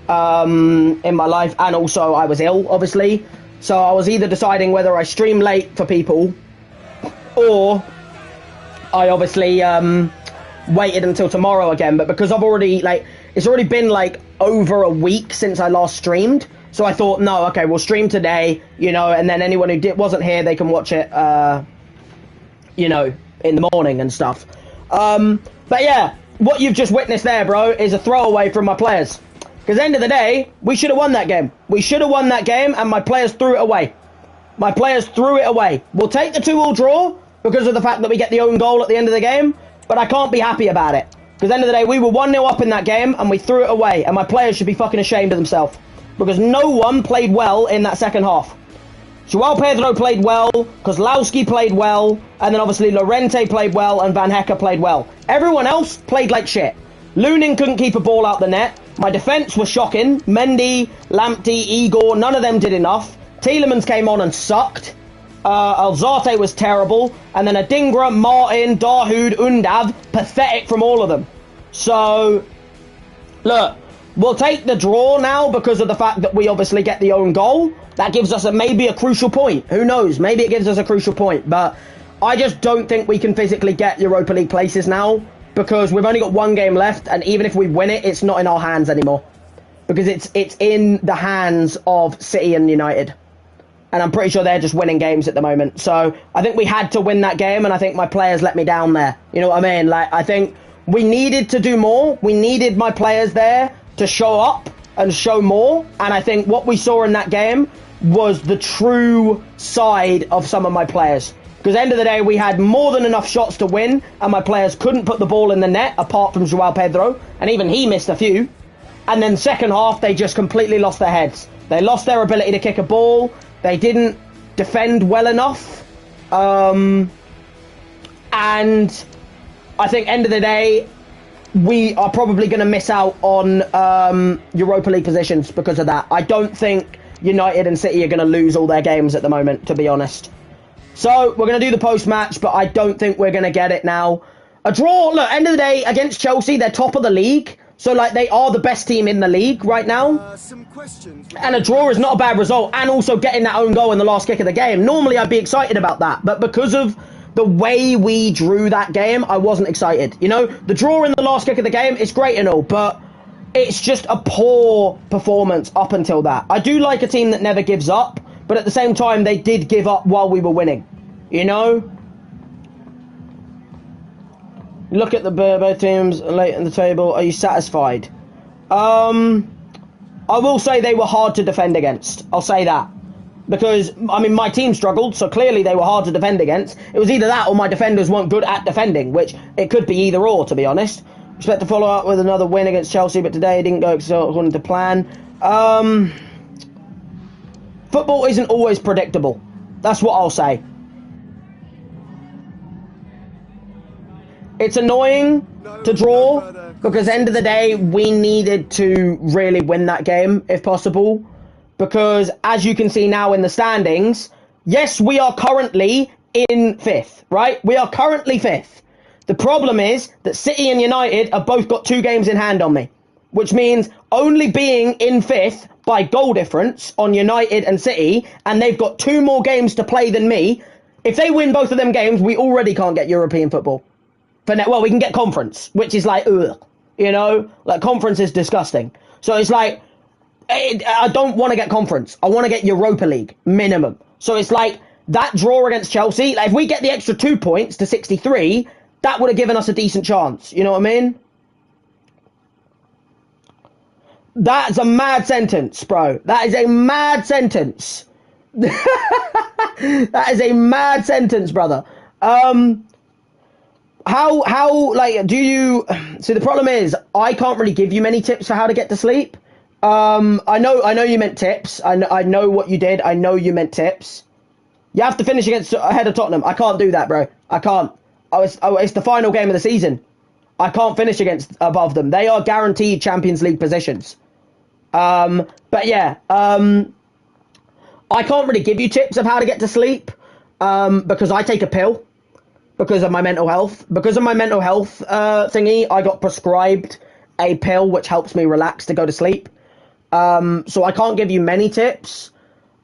in my life, and also I was ill, obviously. So I was either deciding whether I stream late for people, or I obviously waited until tomorrow again. But because I've already, like, it's already been like over a week since I last streamed, so I thought, no, okay, we'll stream today, you know, and then anyone who wasn't here, they can watch it, you know, in the morning and stuff. But yeah, what you've just witnessed there, bro, is a throwaway from my players. Because at the end of the day, we should have won that game. We should have won that game, and my players threw it away. My players threw it away. We'll take the 2-2 draw because of the fact that we get the own goal at the end of the game, but I can't be happy about it. Because at the end of the day, we were 1-0 up in that game, and we threw it away, and my players should be fucking ashamed of themselves. Because no one played well in that second half. João Pedro played well, Kozlowski played well, and then obviously Llorente played well, and Van Hecke played well. Everyone else played like shit. Lunin couldn't keep a ball out the net. My defence was shocking. Mendy, Lamptey, Igor, none of them did enough. Tielemans came on and sucked. Alzate was terrible. And then Adingra, Martin, Dahoud, Undav, pathetic from all of them. So, look, we'll take the draw now because of the fact that we obviously get the own goal. That gives us maybe a crucial point. Who knows? Maybe it gives us a crucial point. But I just don't think we can physically get Europa League places now because we've only got one game left. And even if we win it, it's not in our hands anymore. Because it's in the hands of City and United. And I'm pretty sure they're just winning games at the moment. So I think we had to win that game. And I think my players let me down there. You know what I mean? Like, I think we needed to do more. We needed my players there to show up and show more. And I think what we saw in that game was the true side of some of my players. Because at the end of the day, we had more than enough shots to win. And my players couldn't put the ball in the net, apart from Joao Pedro. And even he missed a few. And then second half, they just completely lost their heads. They lost their ability to kick a ball. They didn't defend well enough. And I think end of the day, we are probably going to miss out on Europa League positions because of that. I don't think United and City are going to lose all their games at the moment, to be honest. So we're going to do the post-match, but I don't think we're going to get it now. A draw, look, end of the day, against Chelsea, they're top of the league. So, like, they are the best team in the league right now. Some questions. And a draw is not a bad result. And also getting that own goal in the last kick of the game. Normally, I'd be excited about that. But because of the way we drew that game, I wasn't excited. You know, the draw in the last kick of the game is great and all, but it's just a poor performance up until that. I do like a team that never gives up, but at the same time, they did give up while we were winning. You know? Look at the both teams late in the table. Are you satisfied? I will say they were hard to defend against. I'll say that. Because, I mean, my team struggled, so clearly they were hard to defend against. It was either that or my defenders weren't good at defending, which it could be either or, to be honest. Expect to follow up with another win against Chelsea, but today it didn't go according to plan. Football isn't always predictable. That's what I'll say. It's annoying to draw because end of the day, we needed to really win that game if possible. Because as you can see now in the standings, yes, we are currently in 5th, right? We are currently 5th. The problem is that City and United have both got 2 games in hand on me, which means only being in 5th by goal difference on United and City, and they've got 2 more games to play than me. If they win both of them games, we already can't get European football. Well, we can get conference, which is like, ugh, you know, like conference is disgusting. So it's like, I don't want to get conference. I want to get Europa League minimum. So it's like that draw against Chelsea. Like if we get the extra 2 points to 63, that would have given us a decent chance. You know what I mean? That's a mad sentence, bro. That is a mad sentence. That is a mad sentence, brother. How like do you see? The problem is I can't really give you many tips for how to get to sleep. I know you meant tips. I know what you did. I know you meant tips. You have to finish ahead of Tottenham. I can't do that, bro. I can't. It's the final game of the season. I can't finish above them. They are guaranteed Champions League positions. But yeah, I can't really give you tips of how to get to sleep because I take a pill. Because of my mental health. Because of my mental health thingy, I got prescribed a pill which helps me relax to go to sleep. So I can't give you many tips.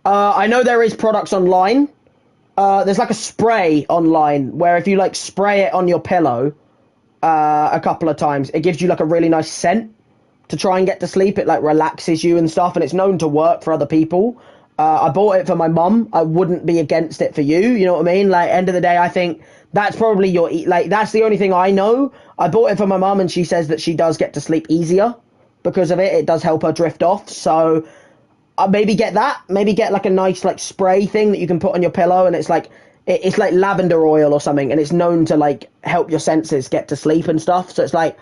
I know there is products online. There's like a spray online where if you like spray it on your pillow a couple of times, it gives you like a really nice scent to try and get to sleep. It like relaxes you and stuff, and it's known to work for other people. I bought it for my mum. I wouldn't be against it for you. You know what I mean? Like, end of the day, I think that's probably that's the only thing I know. I bought it for my mum, and she says that she does get to sleep easier because of it. It does help her drift off. So maybe get that. Maybe get like a nice like spray thing that you can put on your pillow, and it's like lavender oil or something, and it's known to like help your senses get to sleep and stuff. So it's like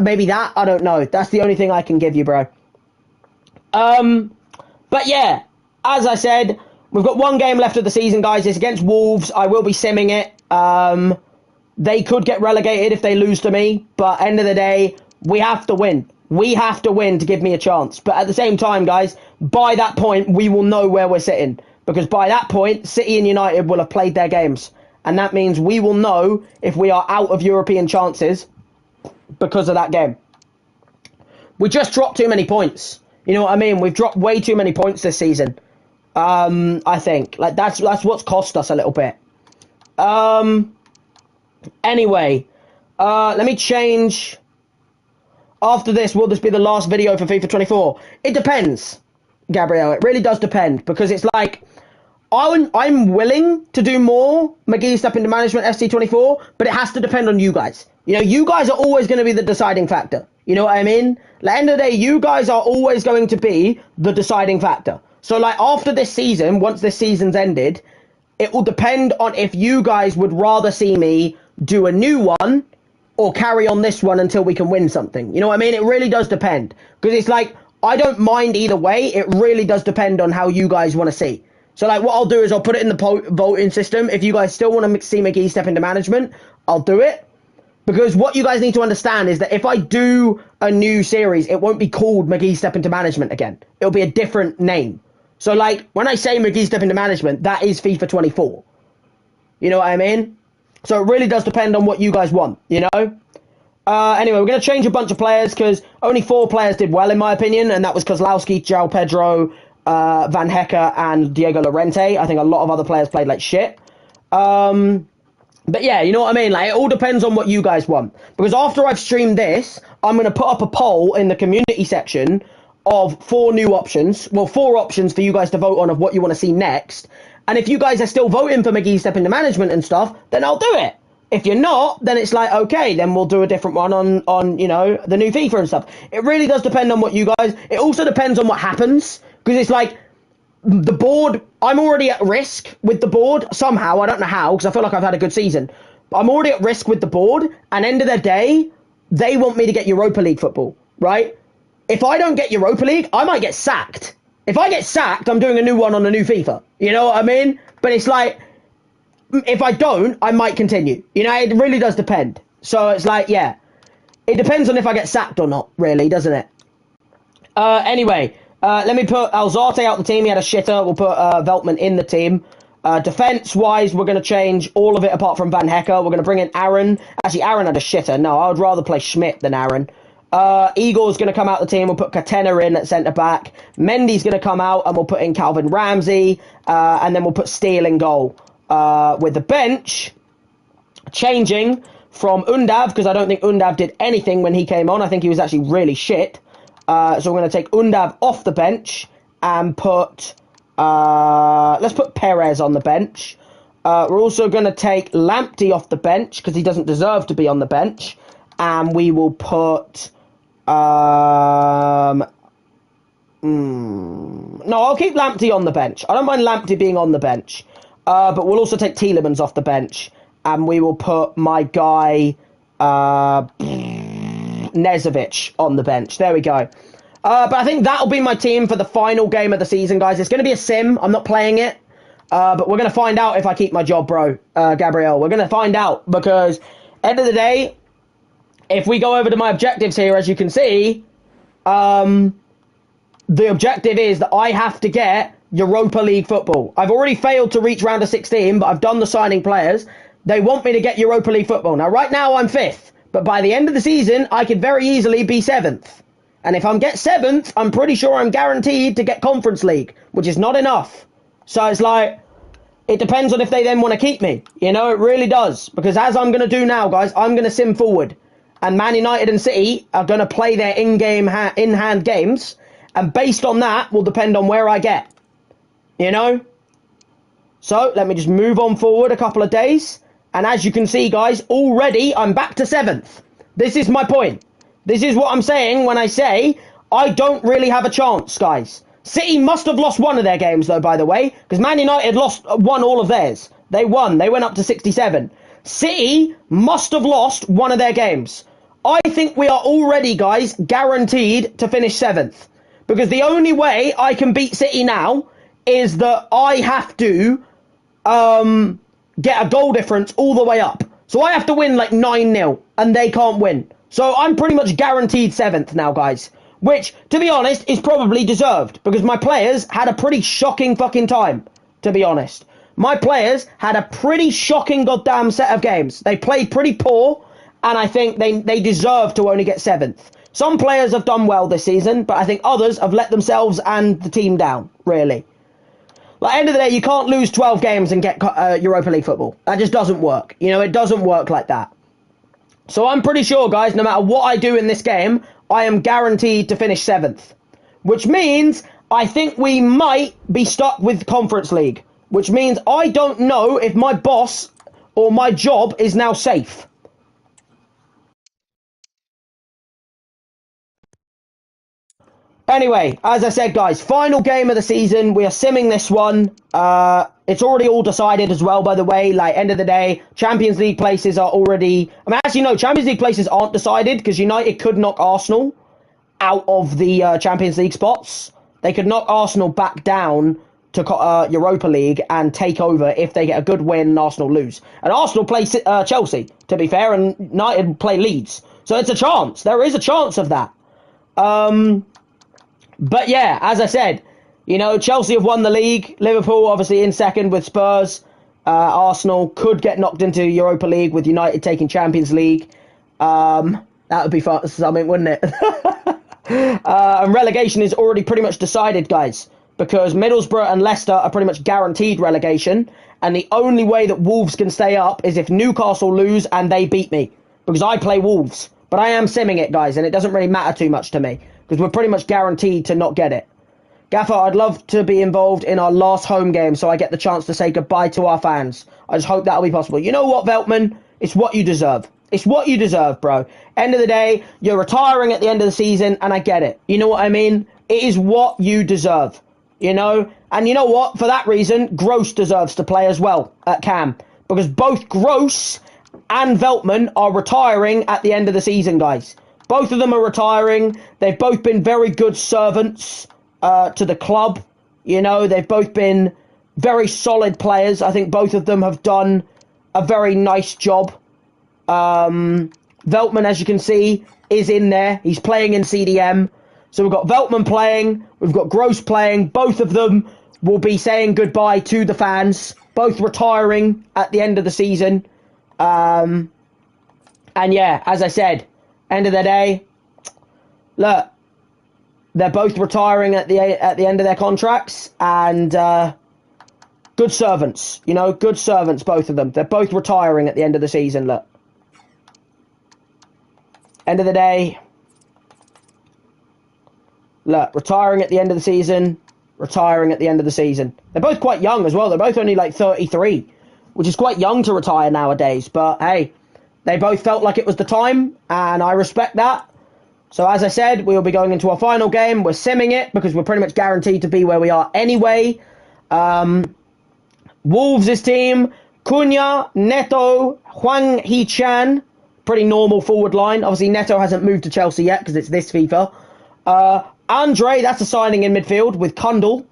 maybe that. I don't know. That's the only thing I can give you, bro. But yeah, as I said, we've got 1 game left of the season, guys. It's against Wolves. I will be simming it. They could get relegated if they lose to me, but end of the day, we have to win. We have to win to give me a chance. But at the same time, guys, by that point, we will know where we're sitting. Because by that point, City and United will have played their games. And that means we will know if we are out of European chances because of that game. We just dropped too many points. You know what I mean? We've dropped way too many points this season. I think. Like, that's what's cost us a little bit. Anyway, let me change. After this, will this be the last video for FIFA 24? It depends, Gabrielle. It really does depend. Because it's like, I'm willing to do more McGee's Step into Management FC24, but it has to depend on you guys. You know, you guys are always going to be the deciding factor. You know what I mean? At the end of the day, you guys are always going to be the deciding factor. So, like, after this season, once this season's ended, it will depend on if you guys would rather see me do a new one or carry on this one until we can win something. You know what I mean? It really does depend. Because it's like, I don't mind either way. It really does depend on how you guys want to see. So, like, what I'll do is I'll put it in the voting system. If you guys still want to see McGee step into management, I'll do it. Because what you guys need to understand is that if I do a new series, it won't be called McGee Step into Management again. It'll be a different name. So, like, when I say McGee Step into Management, that is FIFA 24. You know what I mean? So it really does depend on what you guys want, you know? Anyway, we're going to change a bunch of players because only 4 players did well, in my opinion, and that was Kozlowski, João Pedro, Van Hecke, and Diego Llorente. I think a lot of other players played like shit. But yeah, you know what I mean? Like, it all depends on what you guys want. Because after I've streamed this, I'm going to put up a poll in the community section of 4 new options. Well, 4 options for you guys to vote on of what you want to see next. And if you guys are still voting for McGee Step into Management and stuff, then I'll do it. If you're not, then it's like, okay, then we'll do a different one on you know, the new FIFA and stuff. It really does depend on what you guys... It also depends on what happens. Because it's like, the board, I'm already at risk with the board somehow. I don't know how, because I feel like I've had a good season. But I'm already at risk with the board, and end of the day, they want me to get Europa League football, right? If I don't get Europa League, I might get sacked. If I get sacked, I'm doing a new one on a new FIFA. You know what I mean? But it's like, if I don't, I might continue. You know, it really does depend. So it's like, yeah, it depends on if I get sacked or not, really, doesn't it? Anyway... let me put Alzate out the team. He had a shitter. We'll put Veltman in the team. Defense-wise, we're going to change all of it apart from Van Hecke. We're going to bring in Aaron. Actually, Aaron had a shitter. No, I would rather play Schmidt than Aaron. Igor's going to come out the team. We'll put Catena in at centre-back. Mendy's going to come out, and we'll put in Calvin Ramsey. And then we'll put Steele in goal. With the bench, changing from Undav, because I don't think Undav did anything when he came on. I think he was actually really shit. So we're going to take Undav off the bench and put, let's put Perez on the bench. We're also going to take Lamptey off the bench because he doesn't deserve to be on the bench. And we will put, no, I'll keep Lamptey on the bench. I don't mind Lamptey being on the bench. But we'll also take Tielemans off the bench. And we will put my guy, Nezovic on the bench. There we go. But I think that'll be my team for the final game of the season, guys. It's going to be a sim. I'm not playing it. But we're going to find out if I keep my job, bro, Gabrielle. We're going to find out because, end of the day, if we go over to my objectives here, as you can see, the objective is that I have to get Europa League football. I've already failed to reach round of 16, but I've done the signing players. They want me to get Europa League football. Now, right now, I'm 5th. But by the end of the season, I could very easily be 7th. And if I get 7th, I'm pretty sure I'm guaranteed to get Conference League, which is not enough. So it's like, it depends on if they then want to keep me. You know, it really does. Because as I'm going to do now, guys, I'm going to sim forward. And Man United and City are going to play their in-hand games. And based on that will depend on where I get. You know? So, let me just move on forward a couple of days. And as you can see, guys, already I'm back to 7th. This is my point. This is what I'm saying when I say I don't really have a chance, guys. City must have lost one of their games, though, by the way, because Man United won all of theirs. They won. They went up to 67. City must have lost one of their games. I think we are already, guys, guaranteed to finish 7th. Because the only way I can beat City now is that I have to get a goal difference all the way up. So I have to win like 9-0, and they can't win. So I'm pretty much guaranteed 7th now, guys. Which, to be honest, is probably deserved. Because my players had a pretty shocking fucking time, to be honest. My players had a pretty shocking goddamn set of games. They played pretty poor, and I think they deserve to only get 7th. Some players have done well this season, but I think others have let themselves and the team down, really. Like, end of the day, you can't lose 12 games and get Europa League football. That just doesn't work. You know, it doesn't work like that. So I'm pretty sure, guys, no matter what I do in this game, I am guaranteed to finish 7th. Which means I think we might be stuck with Conference League. Which means I don't know if my boss or my job is now safe. Anyway, as I said, guys, final game of the season. We are simming this one. It's already all decided as well, by the way. Like, end of the day, Champions League places are already... I mean, actually, no, Champions League places aren't decided because United could knock Arsenal out of the Champions League spots. They could knock Arsenal back down to Europa League and take over if they get a good win and Arsenal lose. And Arsenal play Chelsea, to be fair, and United play Leeds. So it's a chance. There is a chance of that. But yeah, as I said, you know, Chelsea have won the league. Liverpool obviously in second with Spurs. Arsenal could get knocked into Europa League with United taking Champions League. That would be fun, something, wouldn't it? And relegation is already pretty much decided, guys, because Middlesbrough and Leicester are pretty much guaranteed relegation. And the only way that Wolves can stay up is if Newcastle lose and they beat me, because I play Wolves. But I am simming it, guys, and it doesn't really matter too much to me, because we're pretty much guaranteed to not get it. Gaffer, I'd love to be involved in our last home game so I get the chance to say goodbye to our fans. I just hope that'll be possible. You know what, Veltman? It's what you deserve. It's what you deserve, bro. End of the day, you're retiring at the end of the season, and I get it. You know what I mean? It is what you deserve, you know? And you know what? For that reason, Gross deserves to play as well at Cam, because both Gross and Veltman are retiring at the end of the season, guys. Both of them are retiring. They've both been very good servants to the club. You know, they've both been very solid players. I think both of them have done a very nice job. Veltman, as you can see, is in there. He's playing in CDM. So we've got Veltman playing. We've got Gross playing. Both of them will be saying goodbye to the fans. Both retiring at the end of the season. And yeah, as I said, end of the day, look, they're both retiring at the end of their contracts, and good servants, you know, good servants, both of them. They're both retiring at the end of the season, look. End of the day, look, retiring at the end of the season, retiring at the end of the season. They're both quite young as well. They're both only like 33, which is quite young to retire nowadays, but hey, they both felt like it was the time, and I respect that. So as I said, we will be going into our final game. We're simming it because we're pretty much guaranteed to be where we are anyway. Wolves' team, Cunha, Neto, Hwang Hee-chan. Pretty normal forward line. Obviously, Neto hasn't moved to Chelsea yet because it's this FIFA. Andre, that's a signing in midfield with Kundal.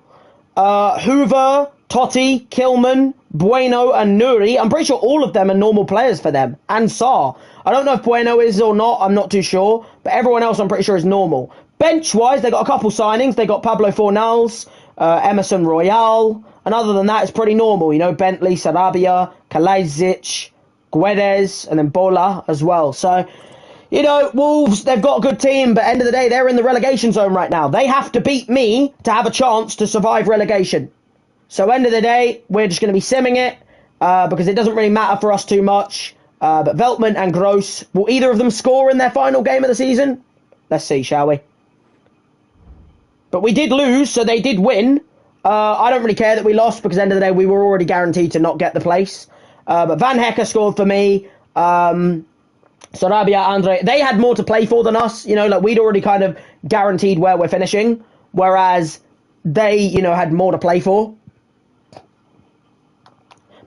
Hoover, Totti, Kilman, Bueno and Nuri. I'm pretty sure all of them are normal players for them. And Sarr. I don't know if Bueno is or not. I'm not too sure. But everyone else I'm pretty sure is normal. Bench-wise, they got a couple signings. They got Pablo Fornals, Emerson Royale. And other than that, it's pretty normal. You know, Bentley, Sarabia, Kalajdzic, Guedes, and then Bola as well. So, you know, Wolves, they've got a good team. But end of the day, they're in the relegation zone right now. They have to beat me to have a chance to survive relegation. So end of the day, we're just going to be simming it because it doesn't really matter for us too much. But Veltman and Gross, will either of them score in their final game of the season? Let's see, shall we? But we did lose, so they did win. I don't really care that we lost because end of the day, we were already guaranteed to not get the place. But Van Hecker scored for me. Sarabia, Andre, they had more to play for than us. You know, like we'd already kind of guaranteed where we're finishing. Whereas they, you know, had more to play for.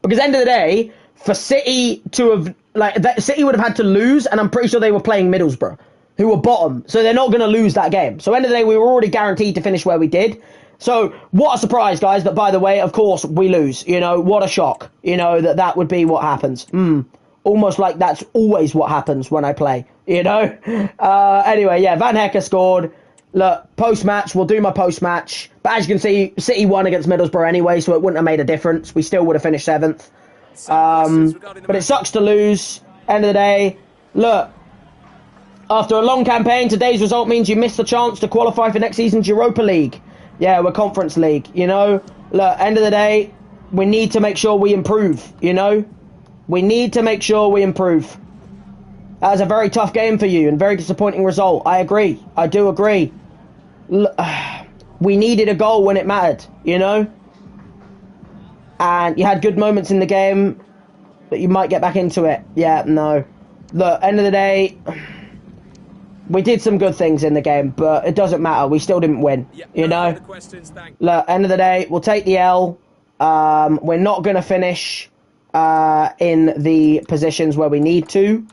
Because end of the day, for City to have, like, City would have had to lose, and I'm pretty sure they were playing Middlesbrough, who were bottom. So they're not going to lose that game. So end of the day, we were already guaranteed to finish where we did. So what a surprise, guys. But by the way, of course, we lose. You know, what a shock. You know, that would be what happens. almost like that's always what happens when I play, you know? Anyway, yeah, Van Hecker scored. Look, post-match, we'll do my post-match. But as you can see, City won against Middlesbrough anyway, so it wouldn't have made a difference. We still would have finished 7th. But it sucks to lose. End of the day, look, after a long campaign, today's result means you missed the chance to qualify for next season's Europa League. Yeah, we're Conference League, you know? Look, end of the day, we need to make sure we improve, you know? We need to make sure we improve. That was a very tough game for you and very disappointing result. I agree. I do agree. We needed a goal when it mattered, you know? And you had good moments in the game, but you might get back into it. Yeah, no. Look, end of the day, we did some good things in the game, but it doesn't matter. We still didn't win, you know? Look, end of the day, we'll take the L. We're not going to finish in the positions where we need to.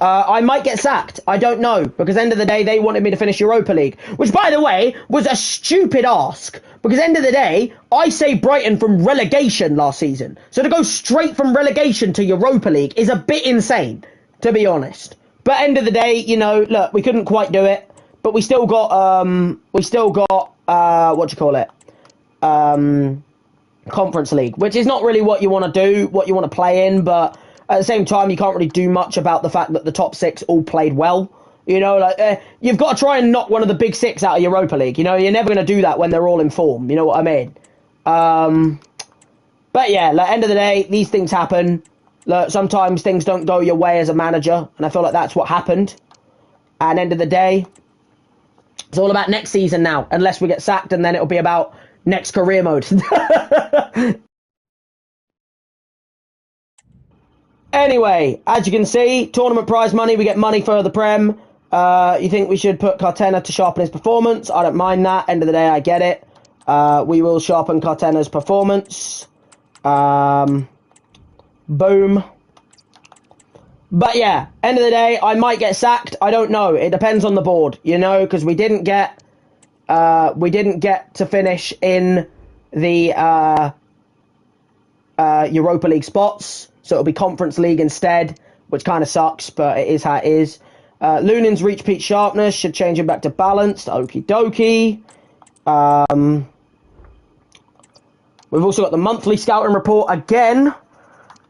I might get sacked. I don't know. Because end of the day, they wanted me to finish Europa League. Which, by the way, was a stupid ask. Because end of the day, I saved Brighton from relegation last season. So to go straight from relegation to Europa League is a bit insane, to be honest. But end of the day, you know, look, we couldn't quite do it. But we still got, what do you call it? Conference League. Which is not really what you want to do, what you want to play in, but at the same time, you can't really do much about the fact that the top 6 all played well. You know, like you've got to try and knock one of the big 6 out of Europa League. You know, you're never going to do that when they're all in form. You know what I mean? But yeah, like, end of the day, these things happen. Look, sometimes things don't go your way as a manager, and I feel like that's what happened. And end of the day, it's all about next season now, unless we get sacked, and then it'll be about next career mode. Anyway, as you can see, tournament prize money, we get money for the Prem. You think we should put Cartena to sharpen his performance? I don't mind that. End of the day, I get it. We will sharpen Cartena's performance. Boom. But yeah, end of the day, I might get sacked. I don't know. It depends on the board, you know, because we didn't get to finish in the Europa League spots. So it'll be Conference League instead, which kind of sucks, but it is how it is. Lunin's reach peak sharpness should change him back to balanced. Okie dokie. We've also got the monthly scouting report again,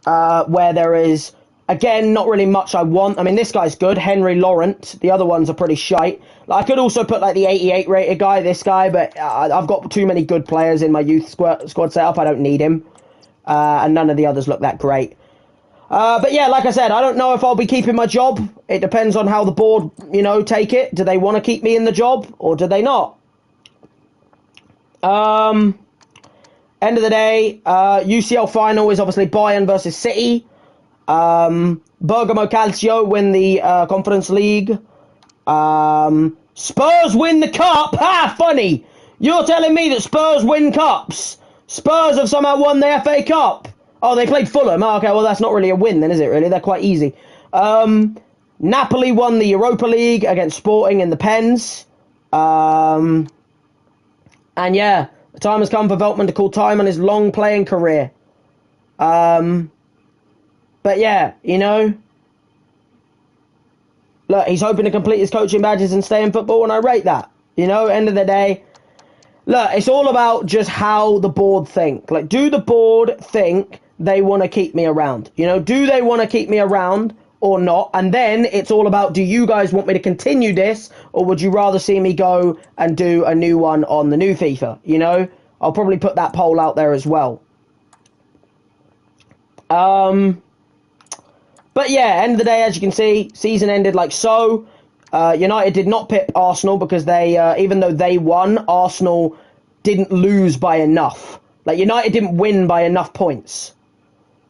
where there is, again, not really much I want. I mean, this guy's good, Henry Laurent. The other ones are pretty shite. Like, I could also put, like, the 88 rated guy, this guy, but I've got too many good players in my youth squad setup. I don't need him. And none of the others look that great. But yeah, like I said, I don't know if I'll be keeping my job. It depends on how the board, you know, take it. Do they want to keep me in the job or do they not? End of the day, UCL final is obviously Bayern versus City. Bergamo Calcio win the Conference League. Spurs win the cup. Ha! Funny. You're telling me that Spurs win cups. Spurs have somehow won the FA Cup. Oh, they played Fulham. Oh, okay, well, that's not really a win then, is it, really? They're quite easy. Napoli won the Europa League against Sporting in the Pens. And yeah, the time has come for Veltman to call time on his long playing career. But yeah, you know, look, he's hoping to complete his coaching badges and stay in football, and I rate that. You know, end of the day, look, it's all about just how the board think. Like, do the board think they want to keep me around? You know, do they want to keep me around or not? And then it's all about, do you guys want me to continue this, or would you rather see me go and do a new one on the new FIFA? You know, I'll probably put that poll out there as well. But yeah, end of the day, as you can see, season ended like so. United did not pip Arsenal because they, even though they won, Arsenal didn't lose by enough. Like, United didn't win by enough points.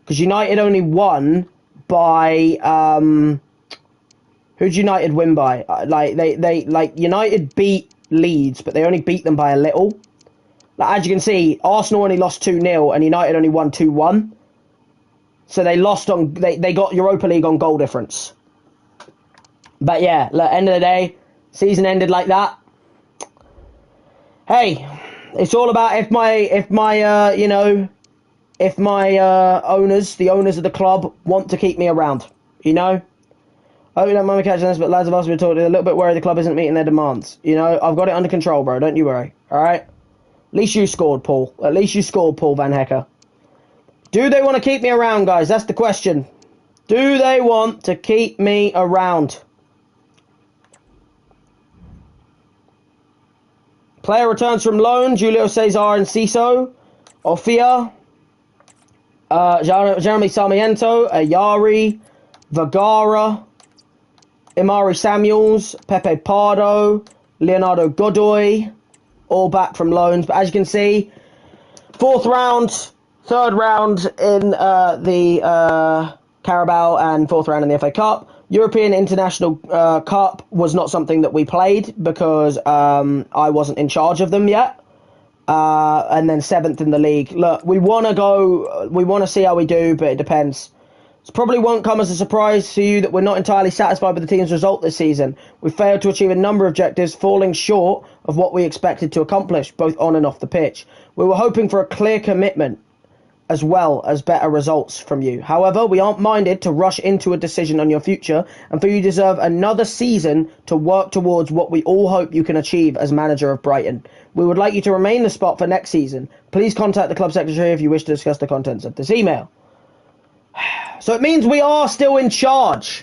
Because United only won by, who'd United win by? United beat Leeds, but they only beat them by a little. Like, as you can see, Arsenal only lost 2-0 and United only won 2-1. So they lost on, they got Europa League on goal difference. But yeah, look, end of the day, season ended like that. Hey, it's all about if my you know, if my owners, the owners of the club, want to keep me around. You know? I hope you don't mind me catching this, but lads have asked me to talk to you. A little bit worried the club isn't meeting their demands. You know, I've got it under control, bro. Don't you worry. All right? At least you scored, Paul. At least you scored, Paul Van Hecker. Do they want to keep me around, guys? That's the question. Do they want to keep me around? Player returns from loan. Julio Cesar and Ciso. Ofia. Jeremy Sarmiento. Ayari. Vergara. Imari Samuels, Pepe Pardo, Leonardo Godoy, all back from loans. But as you can see, 4th round, 3rd round in the Carabao and 4th round in the FA Cup. European International Cup was not something that we played because I wasn't in charge of them yet. And then 7th in the league. Look, we want to see how we do, but it depends. It probably won't come as a surprise to you that we're not entirely satisfied with the team's result this season. We failed to achieve a number of objectives, falling short of what we expected to accomplish, both on and off the pitch. We were hoping for a clear commitment as well as better results from you. However, we aren't minded to rush into a decision on your future, and for you deserve another season to work towards what we all hope you can achieve as manager of Brighton. We would like you to remain the spot for next season. Please contact the club secretary if you wish to discuss the contents of this email. So it means we are still in charge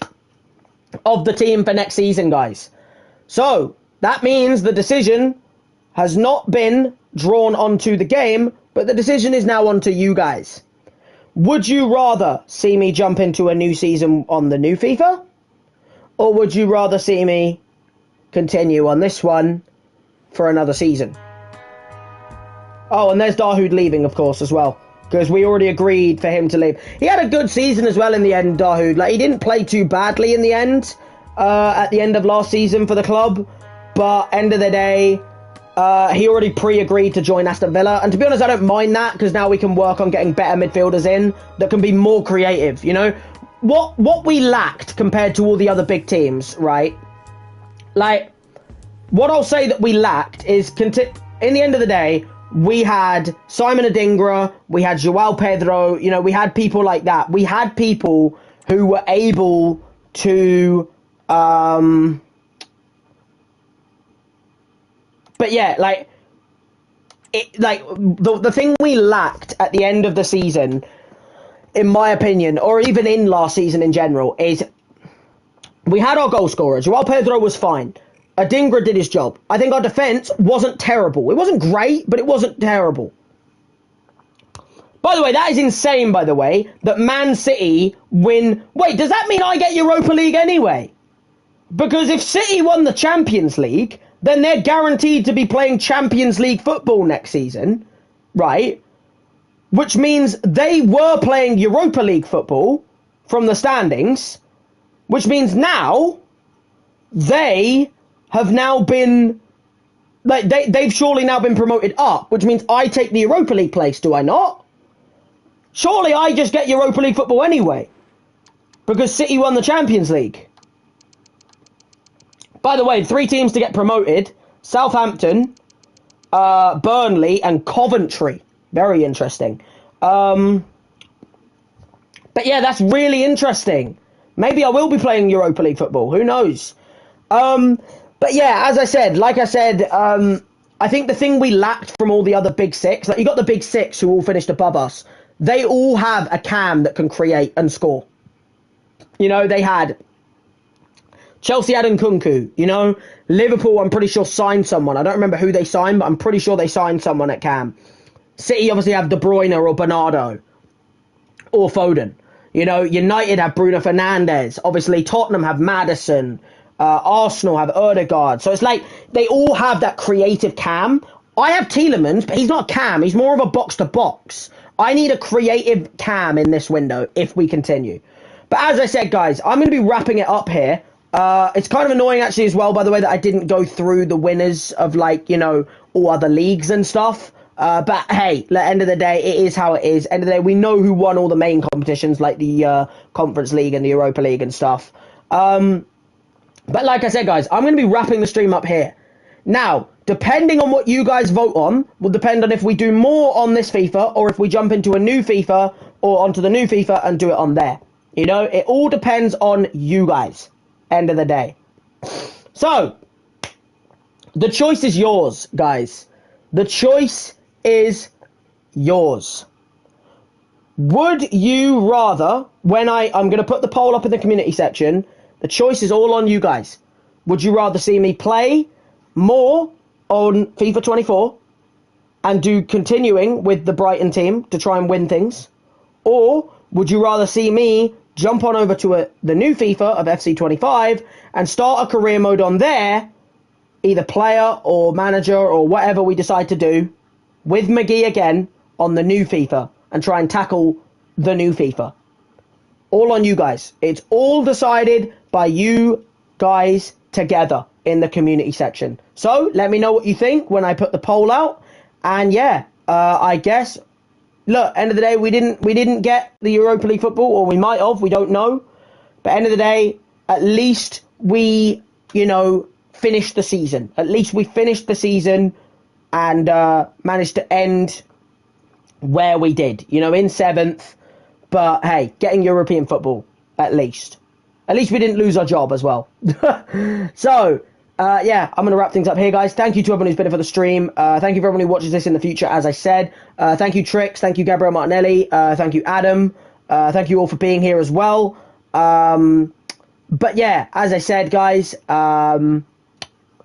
of the team for next season, guys. So that means the decision has not been drawn onto the game, but the decision is now onto you guys. Would you rather see me jump into a new season on the new FIFA? Or would you rather see me continue on this one for another season? Oh, and there's Dahoud leaving, of course, as well. Because we already agreed for him to leave. He had a good season as well in the end, Dahoud. Like, he didn't play too badly in the end, at the end of last season for the club. But end of the day, he already pre-agreed to join Aston Villa. And to be honest, I don't mind that, because now we can work on getting better midfielders in that can be more creative, you know? What we lacked compared to all the other big teams, right? Like, what I'll say that we lacked is, in the end of the day, we had Simon Adingra, we had Joao Pedro, you know, we had people like that. We had people who were able to, but yeah, like, the thing we lacked at the end of the season, in my opinion, or even in last season in general, is we had our goal scorer. Joao Pedro was fine. Adingra did his job. I think our defence wasn't terrible. It wasn't great, but it wasn't terrible. By the way, that is insane, by the way, that Man City win... Wait, does that mean I get Europa League anyway? Because if City won the Champions League, then they're guaranteed to be playing Champions League football next season, right? Which means they were playing Europa League football from the standings, which means now they have now been, like, they've surely now been promoted up, which means I take the Europa League place, do I not? Surely I just get Europa League football anyway, because City won the Champions League. By the way, 3 teams to get promoted: Southampton, Burnley, and Coventry. Very interesting. But yeah, that's really interesting. Maybe I will be playing Europa League football. Who knows? But yeah, as I said, I think the thing we lacked from all the other big 6, like, you got the big 6 who all finished above us. They all have a cam that can create and score. You know, they had Chelsea had Nkunku, you know. Liverpool, I'm pretty sure, signed someone. I don't remember who they signed, but I'm pretty sure they signed someone at cam. City obviously have De Bruyne or Bernardo or Foden. You know, United have Bruno Fernandes. Obviously, Tottenham have Maddison. Arsenal have Odegaard. So it's like they all have that creative cam. I have Tielemans, but he's not a cam. He's more of a box-to-box. I need a creative cam in this window if we continue. But as I said, guys, I'm going to be wrapping it up here. It's kind of annoying, actually, as well, by the way, that I didn't go through the winners of, like, you know, all other leagues and stuff. But hey, at the end of the day, it is how it is. End of the day, we know who won all the main competitions, like the Conference League and the Europa League and stuff. But like I said, guys, I'm going to be wrapping the stream up here. Now, depending on what you guys vote on, will depend on if we do more on this FIFA or if we jump into a new FIFA or onto the new FIFA and do it on there. You know, it all depends on you guys, end of the day. So, the choice is yours, guys. The choice is yours. Would you rather, I'm going to put the poll up in the community section, the choice is all on you guys. Would you rather see me play more on FIFA 24 and do continuing with the Brighton team to try and win things? Or would you rather see me jump on over to the new FIFA of FC 25 and start a career mode on there, either player or manager or whatever we decide to do, with McGee again on the new FIFA and try and tackle the new FIFA? All on you guys. It's all decided by you guys together in the community section. So let me know what you think when I put the poll out. And yeah, I guess, look, end of the day, we didn't get the Europa League football, or we might have, we don't know. But end of the day, at least we, finished the season. At least we finished the season and managed to end where we did, in seventh. But hey, getting European football, at least. At least we didn't lose our job as well. So, yeah, I'm going to wrap things up here, guys. Thank you to everyone who's been in for the stream. Thank you for everyone who watches this in the future, as I said. Thank you, Trix. Thank you, Gabriel Martinelli. Thank you, Adam. Thank you all for being here as well. But yeah, as I said, guys, the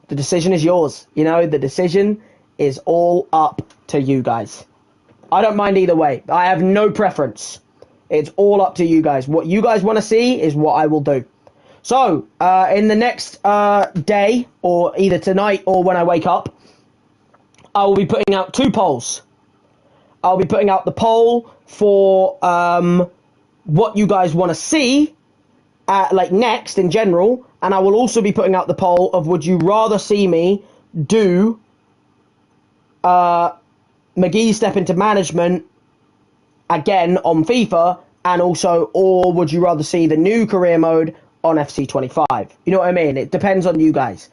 decision is yours. The decision is all up to you guys. I don't mind either way. I have no preference. It's all up to you guys. What you guys want to see is what I will do. So, in the next day, or either tonight or when I wake up, I will be putting out 2 polls. I'll be putting out the poll for what you guys want to see, next in general, and I will also be putting out the poll of would you rather see me do McGee step into management again on FIFA, and also, or would you rather see the new career mode on FC 25? You know what I mean? It depends on you guys.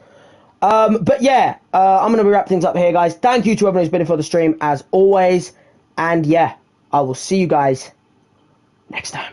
But yeah, I'm going to wrap things up here, guys. Thank you to everyone who's been in for the stream, as always. And yeah, I will see you guys next time.